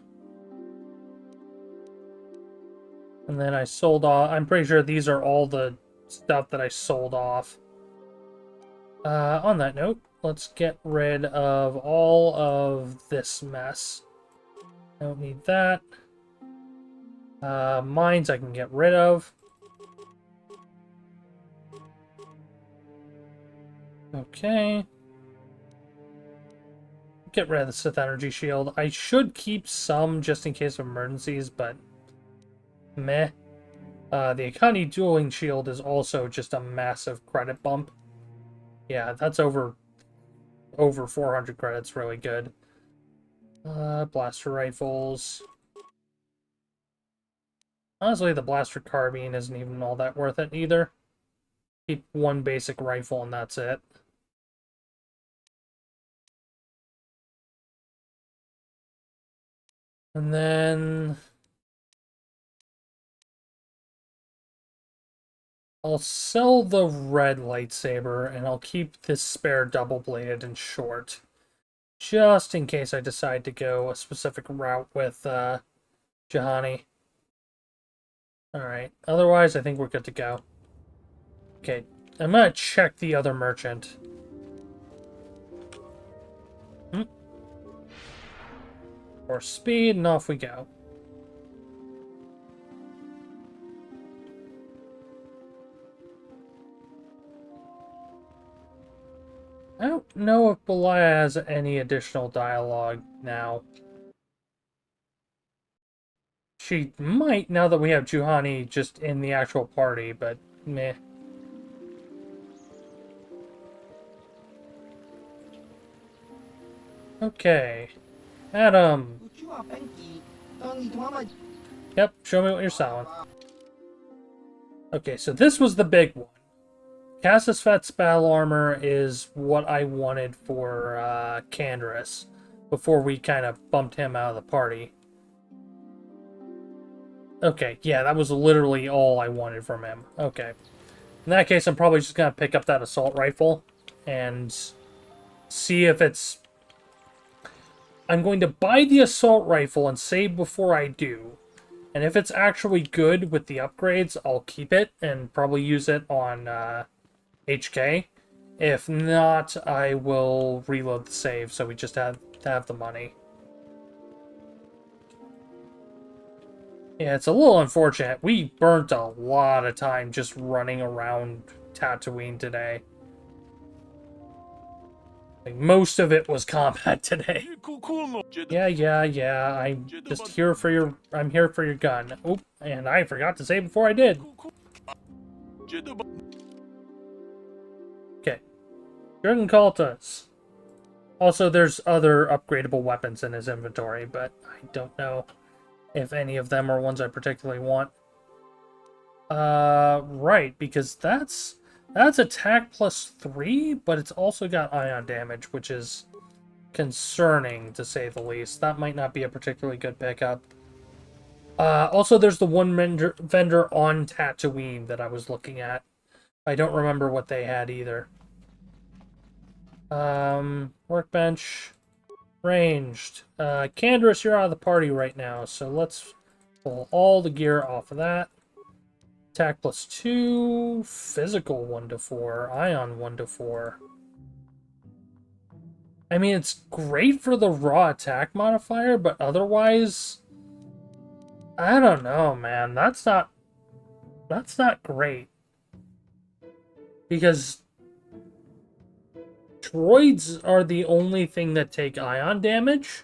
And then I sold off... I'm pretty sure these are all the stuff that I sold off. On that note, let's get rid of all of this mess. I don't need that. Mines I can get rid of. Okay. Get rid of the Sith Energy Shield. I should keep some just in case of emergencies, but meh. The Akani Dueling Shield is also just a massive credit bump. Yeah, that's over 400 credits, really good. Blaster rifles. Honestly, the blaster carbine isn't even all that worth it either. Keep one basic rifle and that's it. And then I'll sell the red lightsaber and I'll keep this spare double-bladed and short. Just in case I decide to go a specific route with Juhani. Alright, otherwise I think we're good to go. Okay, I'm gonna check the other merchant. Or speed, and off we go. I don't know if Belaya has any additional dialogue now. She might, now that we have Juhani just in the actual party, but meh. Okay. Adam. Yep, show me what you're selling. Okay, so this was the big one. Cassis Fet's battle armor is what I wanted for Canderous before we kind of bumped him out of the party. Okay, yeah, that was literally all I wanted from him. Okay. In that case, I'm probably just going to pick up that assault rifle and see if it's... I'm going to buy the assault rifle and save before I do. And if it's actually good with the upgrades, I'll keep it and probably use it on HK. If not, I will reload the save, so we just have to have the money. Yeah, it's a little unfortunate. We burnt a lot of time just running around Tatooine today. Like, most of it was combat today. Yeah. I'm just here for your... I'm here for your gun. Oop, and I forgot to say before I did. Okay. Jurgen Kaltas. Also, there's other upgradable weapons in his inventory, but I don't know if any of them are ones I particularly want. Right, because that's attack +3, but it's also got ion damage, which is concerning, to say the least. That might not be a particularly good pickup. Also, there's the one vendor on Tatooine that I was looking at. I don't remember what they had either. Workbench. Ranged. Canderous, you're out of the party right now, so let's pull all the gear off of that. Attack +2, physical 1-4, ion 1-4. I mean, it's great for the raw attack modifier, but otherwise, I don't know, man. That's not great. Because droids are the only thing that take ion damage,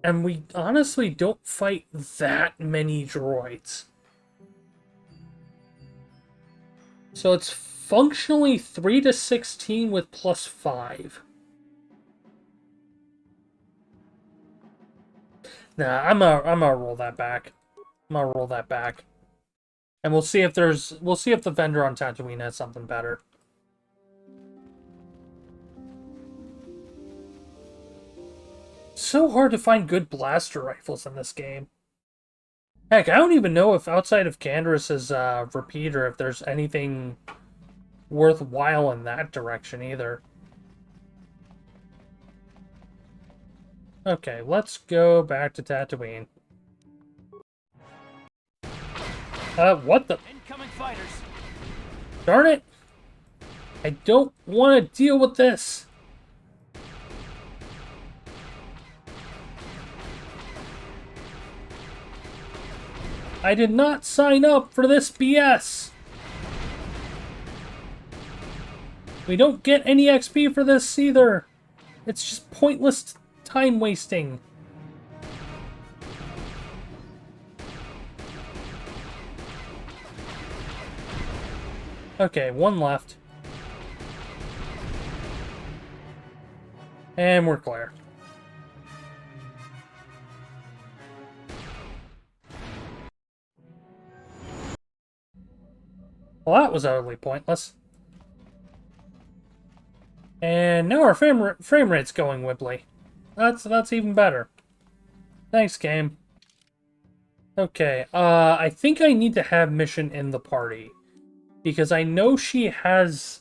and we honestly don't fight that many droids. So it's functionally 3 to 16 with +5. Nah, I'm gonna roll that back. I'm gonna roll that back. And we'll see if the vendor on Tatooine has something better. So hard to find good blaster rifles in this game. Heck, I don't even know if outside of Canderous's repeater, if there's anything worthwhile in that direction either. Okay, let's go back to Tatooine. What the? Incoming fighters. Darn it! I don't want to deal with this. I did not sign up for this BS. We don't get any XP for this either. It's just pointless time wasting. Okay, one left. And we're clear. Well, that was utterly pointless. And now our frame rate's going wibbly. That's even better. Thanks, game. Okay, I think I need to have Mission in the party. Because I know she has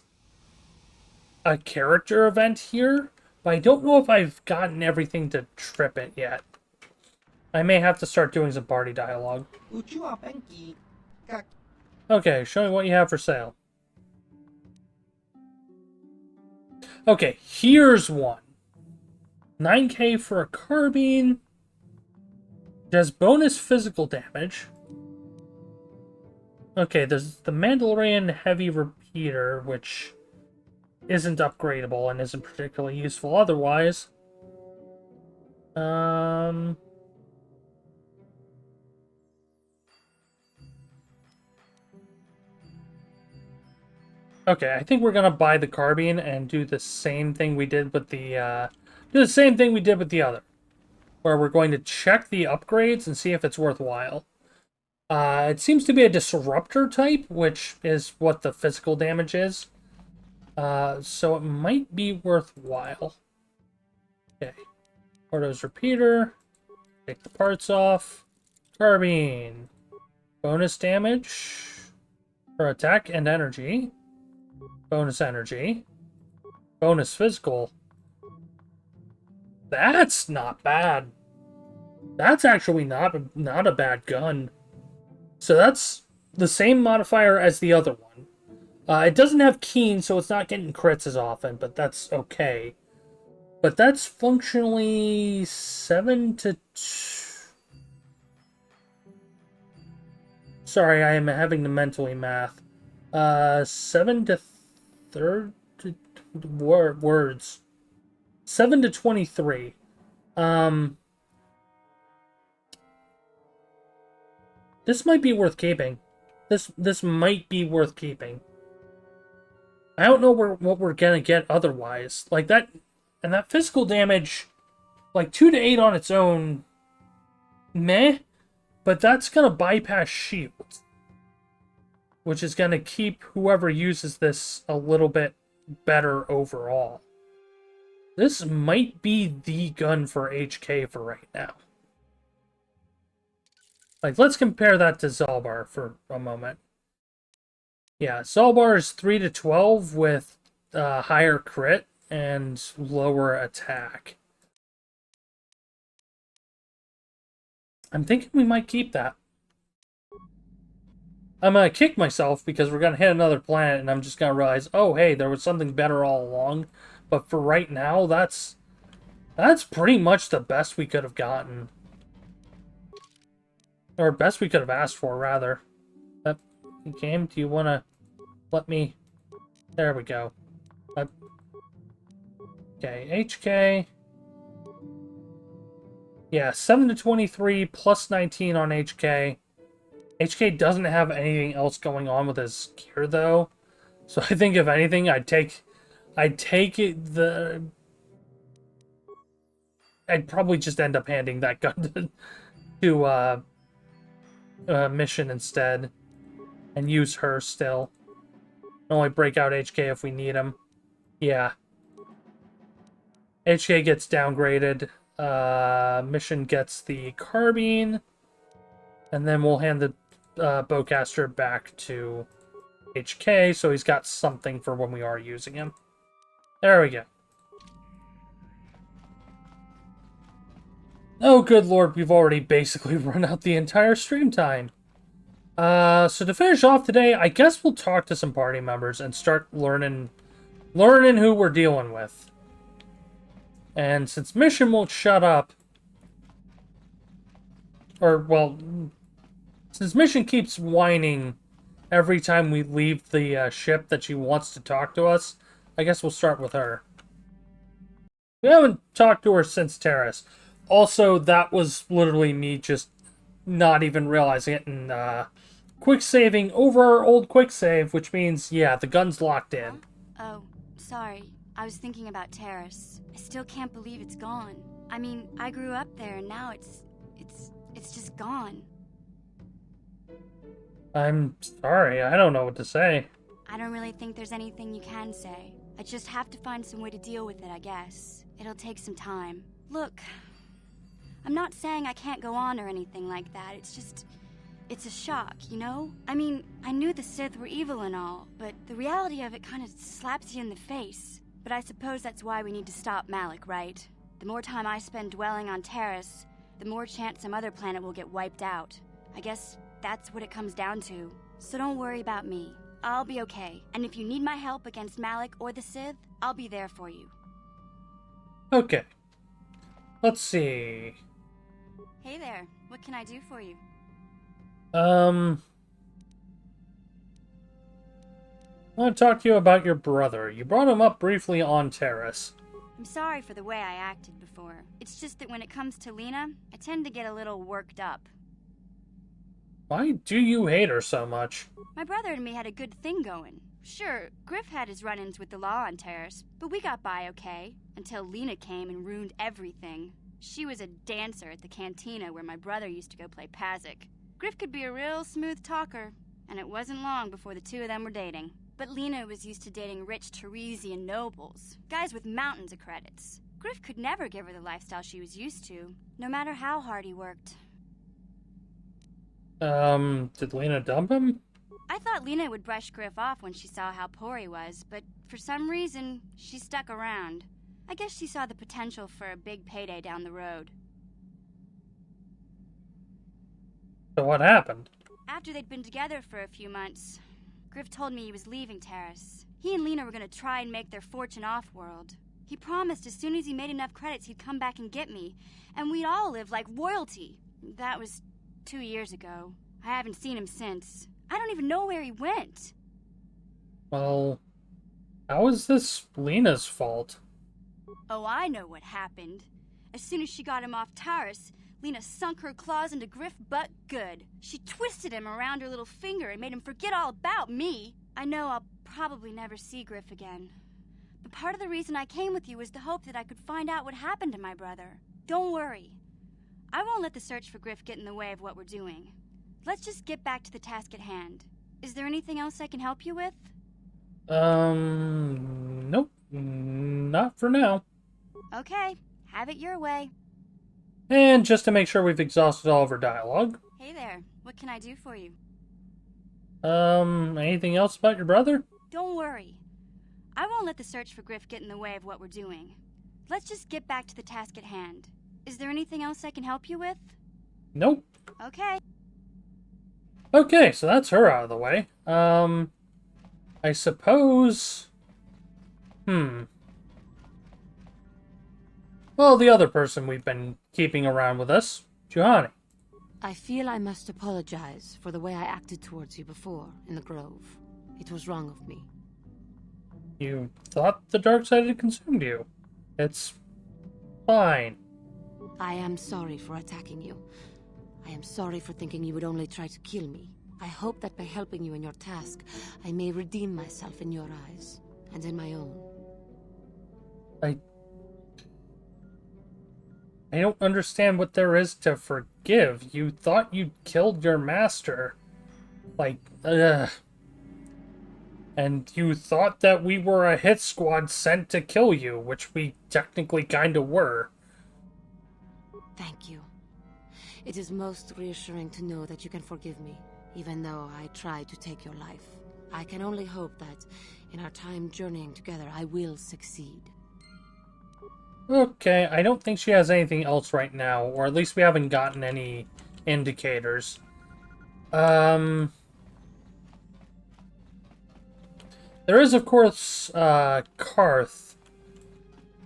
a character event here, but I don't know if I've gotten everything to trip it yet. I may have to start doing some party dialogue. Okay, show me what you have for sale. Okay, here's one. 9K for a carbine. Does bonus physical damage. Okay, there's the Mandalorian Heavy Repeater, which isn't upgradable and isn't particularly useful otherwise. Okay, I think we're gonna buy the carbine and do the same thing we did with the other, where we're going to check the upgrades and see if it's worthwhile. It seems to be a disruptor type, which is what the physical damage is. So it might be worthwhile. Okay, Ordo's repeater. Take the parts off. Carbine. Bonus damage for attack and energy. Bonus energy. Bonus physical. That's not bad. That's actually not a bad gun. So that's the same modifier as the other one. It doesn't have keen, so it's not getting crits as often, but that's okay. But that's functionally 7 to... Sorry, I am having to mentally math. 7 to words. 7 to 23. This might be worth keeping. This might be worth keeping. I don't know what we're gonna get otherwise. Like that, and that physical damage, like 2 to 8 on its own, meh. But that's gonna bypass shield, which is gonna keep whoever uses this a little bit better overall. This might be the gun for HK for right now. Like, let's compare that to Zalbar for a moment. Yeah, Zalbar is 3 to 12 with higher crit and lower attack. I'm thinking we might keep that. I'm going to kick myself because we're going to hit another planet and I'm just going to realize, oh, hey, there was something better all along. But for right now, that's pretty much the best we could have gotten. Or best we could have asked for, rather. Game, do you want to let me... There we go. Okay, HK. Yeah, 7 to 23 plus 19 on HK. HK doesn't have anything else going on with his gear, though. So I think, if anything, I'd probably just end up handing that gun to Mission instead. And use her still. Only break out HK if we need him. Yeah. HK gets downgraded. Mission gets the carbine. And then we'll hand the bowcaster back to HK, so he's got something for when we are using him. There we go. Oh, good lord, we've already basically run out the entire stream time. So to finish off today, I guess we'll talk to some party members and start learning who we're dealing with. And since Mission won't shut up, or, well, since Mission keeps whining every time we leave the ship that she wants to talk to us, I guess we'll start with her. We haven't talked to her since Terrace. Also, that was literally me just not even realizing it and quick saving over our old quick save, which means, yeah, the gun's locked in. Oh, sorry. I was thinking about Terrace. I still can't believe it's gone. I mean, I grew up there and now it's just gone. I'm sorry, I don't know what to say. I don't really think there's anything you can say. I just have to find some way to deal with it, I guess. It'll take some time. Look, I'm not saying I can't go on or anything like that. It's a shock, you know? I mean, I knew the Sith were evil and all, but the reality of it kind of slaps you in the face. But I suppose that's why we need to stop Malik, right? The more time I spend dwelling on Terrace, the more chance some other planet will get wiped out. I guess that's what it comes down to. So don't worry about me. I'll be okay. And if you need my help against Malik or the Sith, I'll be there for you. Okay. Let's see. Hey there. What can I do for you? I want to talk to you about your brother. You brought him up briefly on Terrace. I'm sorry for the way I acted before. It's just that when it comes to Lena, I tend to get a little worked up. Why do you hate her so much? My brother and me had a good thing going. Sure, Griff had his run-ins with the law on Terrace, but we got by okay, until Lena came and ruined everything. She was a dancer at the cantina where my brother used to go play Pazik. Griff could be a real smooth talker, and it wasn't long before the two of them were dating. But Lena was used to dating rich Teresian nobles, guys with mountains of credits. Griff could never give her the lifestyle she was used to, no matter how hard he worked. Did Lena dump him? I thought Lena would brush Griff off when she saw how poor he was, but for some reason, she stuck around. I guess she saw the potential for a big payday down the road. So what happened? After they'd been together for a few months, Griff told me he was leaving Terrace. He and Lena were going to try and make their fortune off-world. He promised as soon as he made enough credits he'd come back and get me, and we'd all live like royalty. That was 2 years ago. I haven't seen him since. I don't even know where he went. Well, how is this Lena's fault? Oh, I know what happened. As soon as she got him off Terrace, Lena sunk her claws into Griff butt good. She twisted him around her little finger and made him forget all about me. I know I'll probably never see Griff again. But part of the reason I came with you was the hope that I could find out what happened to my brother. Don't worry. I won't let the search for Griff get in the way of what we're doing. Let's just get back to the task at hand. Is there anything else I can help you with? Nope. Not for now. Okay, have it your way. And just to make sure we've exhausted all of our dialogue. Hey there, what can I do for you? Anything else about your brother? Don't worry. I won't let the search for Griff get in the way of what we're doing. Let's just get back to the task at hand. Is there anything else I can help you with? Nope. Okay. Okay, so that's her out of the way. I suppose... Well, the other person we've been keeping around with us, Juhani. I feel I must apologize for the way I acted towards you before, in the Grove. It was wrong of me. You thought the dark side had consumed you. It's fine. I am sorry for attacking you. I am sorry for thinking you would only try to kill me. I hope that by helping you in your task, I may redeem myself in your eyes, and in my own. I don't understand what there is to forgive. You thought you'd killed your master. And you thought that we were a hit squad sent to kill you, which we technically kinda were. Thank you. It is most reassuring to know that you can forgive me, even though I tried to take your life. I can only hope that, in our time journeying together, I will succeed. Okay, I don't think she has anything else right now, or at least we haven't gotten any indicators. There is, of course, Karth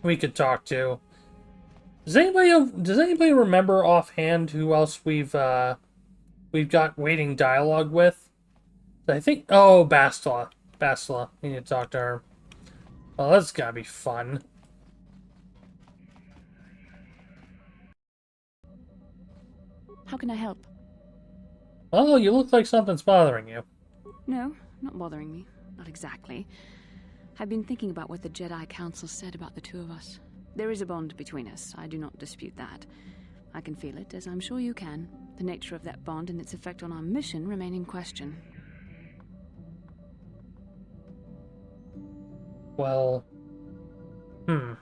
we could talk to. Does anybody remember offhand who else we've got waiting dialogue with? I think, oh, Bastila. Bastila, we need to talk to her. Well, that's gotta be fun. How can I help? Oh, you look like something's bothering you. No, not bothering me. Not exactly. I've been thinking about what the Jedi Council said about the two of us. There is a bond between us. I do not dispute that. I can feel it, as I'm sure you can. The nature of that bond and its effect on our mission remain in question. Well, I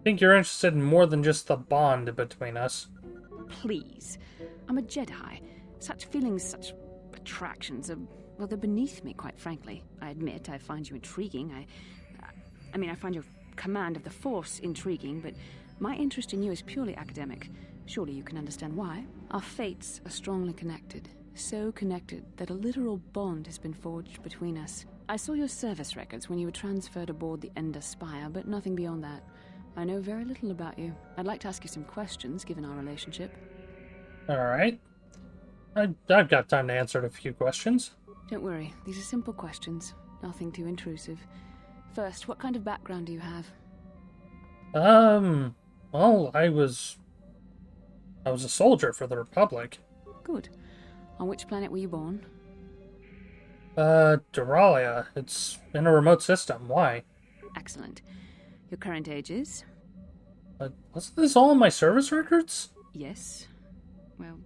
think you're interested in more than just the bond between us. Please. I'm a Jedi. Such feelings, such attractions are, well, they're beneath me, quite frankly. I admit I find you intriguing. I find your command of the Force intriguing, but my interest in you is purely academic. Surely you can understand why. Our fates are strongly connected. So connected that a literal bond has been forged between us. I saw your service records when you were transferred aboard the Ender Spire, but nothing beyond that. I know very little about you. I'd like to ask you some questions, given our relationship. Alright. I've got time to answer a few questions. Don't worry, these are simple questions. Nothing too intrusive. First, what kind of background do you have? Well, I was a soldier for the Republic. Good. On which planet were you born? Duralia. It's in a remote system. Why? Excellent. Your current age is? Wasn't this all in my service records? Yes. Well,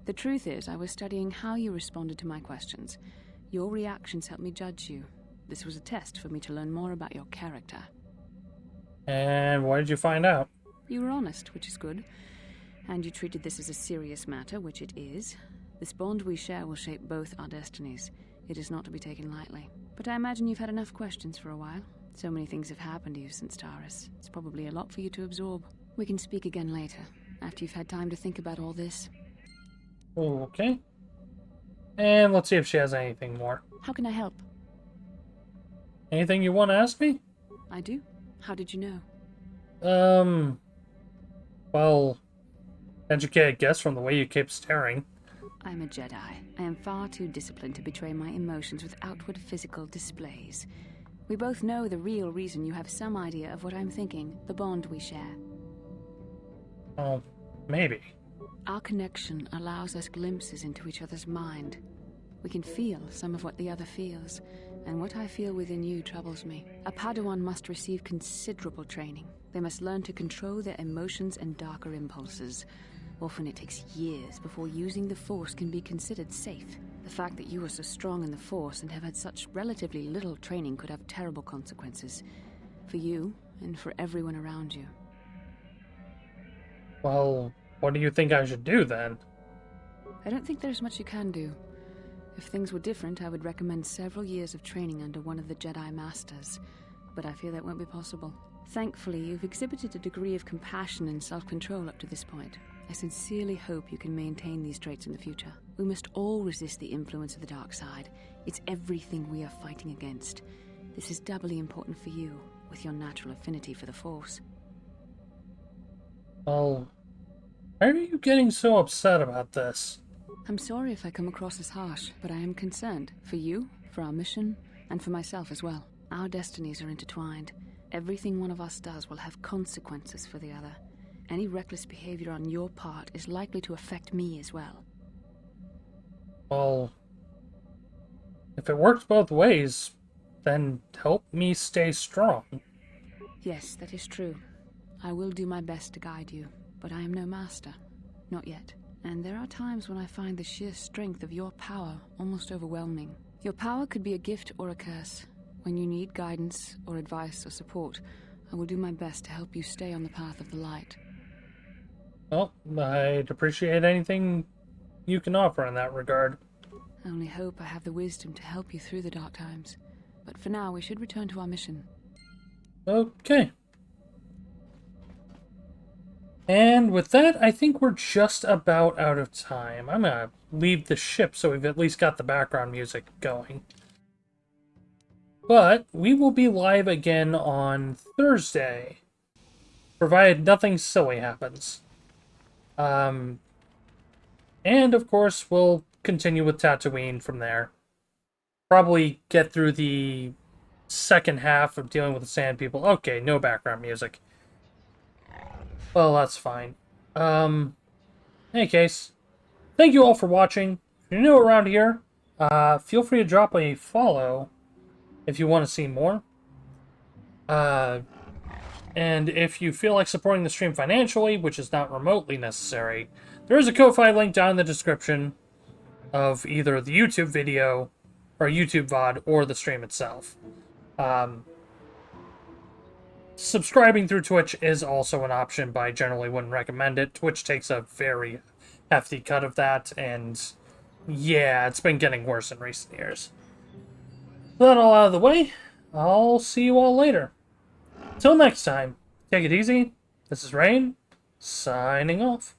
the truth is, I was studying how you responded to my questions. Your reactions helped me judge you. This was a test for me to learn more about your character. And what did you find out? You were honest, which is good. And you treated this as a serious matter, which it is. This bond we share will shape both our destinies. It is not to be taken lightly. But I imagine you've had enough questions for a while. So many things have happened to you since Taurus. It's probably a lot for you to absorb. We can speak again later, after you've had time to think about all this. Okay. And let's see if she has anything more. How can I help? Anything you want to ask me? I do. How did you know? Well, educated guess from the way you keep staring. I'm a Jedi. I am far too disciplined to betray my emotions with outward physical displays. We both know the real reason you have some idea of what I'm thinking, the bond we share. Oh, maybe. Our connection allows us glimpses into each other's mind. We can feel some of what the other feels, and what I feel within you troubles me. A Padawan must receive considerable training. They must learn to control their emotions and darker impulses. Often it takes years before using the Force can be considered safe. The fact that you are so strong in the Force and have had such relatively little training could have terrible consequences. For you, and for everyone around you. Well, what do you think I should do then? I don't think there's much you can do. If things were different, I would recommend several years of training under one of the Jedi Masters. But I fear that won't be possible. Thankfully, you've exhibited a degree of compassion and self-control up to this point. I sincerely hope you can maintain these traits in the future. We must all resist the influence of the dark side. It's everything we are fighting against. This is doubly important for you, with your natural affinity for the Force. Well, why are you getting so upset about this? I'm sorry if I come across as harsh, but I am concerned for you, for our mission, and for myself as well. Our destinies are intertwined. Everything one of us does will have consequences for the other. Any reckless behavior on your part is likely to affect me as well. Well, if it works both ways, then help me stay strong. Yes, that is true. I will do my best to guide you, but I am no master. Not yet. And there are times when I find the sheer strength of your power almost overwhelming. Your power could be a gift or a curse. When you need guidance or advice or support, I will do my best to help you stay on the path of the light. Well, I'd appreciate anything you can offer in that regard. I only hope I have the wisdom to help you through the dark times. But for now, we should return to our mission. Okay. And with that, I think we're just about out of time. I'm gonna leave the ship so we've at least got the background music going. But we will be live again on Thursday, provided nothing silly happens. And of course, we'll continue with Tatooine from there. Probably get through the second half of dealing with the Sand People. Okay, no background music. Well, that's fine. In any case, thank you all for watching. If you're new around here, feel free to drop a follow if you want to see more. And if you feel like supporting the stream financially, which is not remotely necessary, there is a Ko-Fi link down in the description of either the YouTube video or YouTube VOD or the stream itself. Subscribing through Twitch is also an option, but I generally wouldn't recommend it. Twitch takes a very hefty cut of that, and yeah, it's been getting worse in recent years. With that all out of the way, I'll see you all later. Till next time, take it easy. This is Rain, signing off.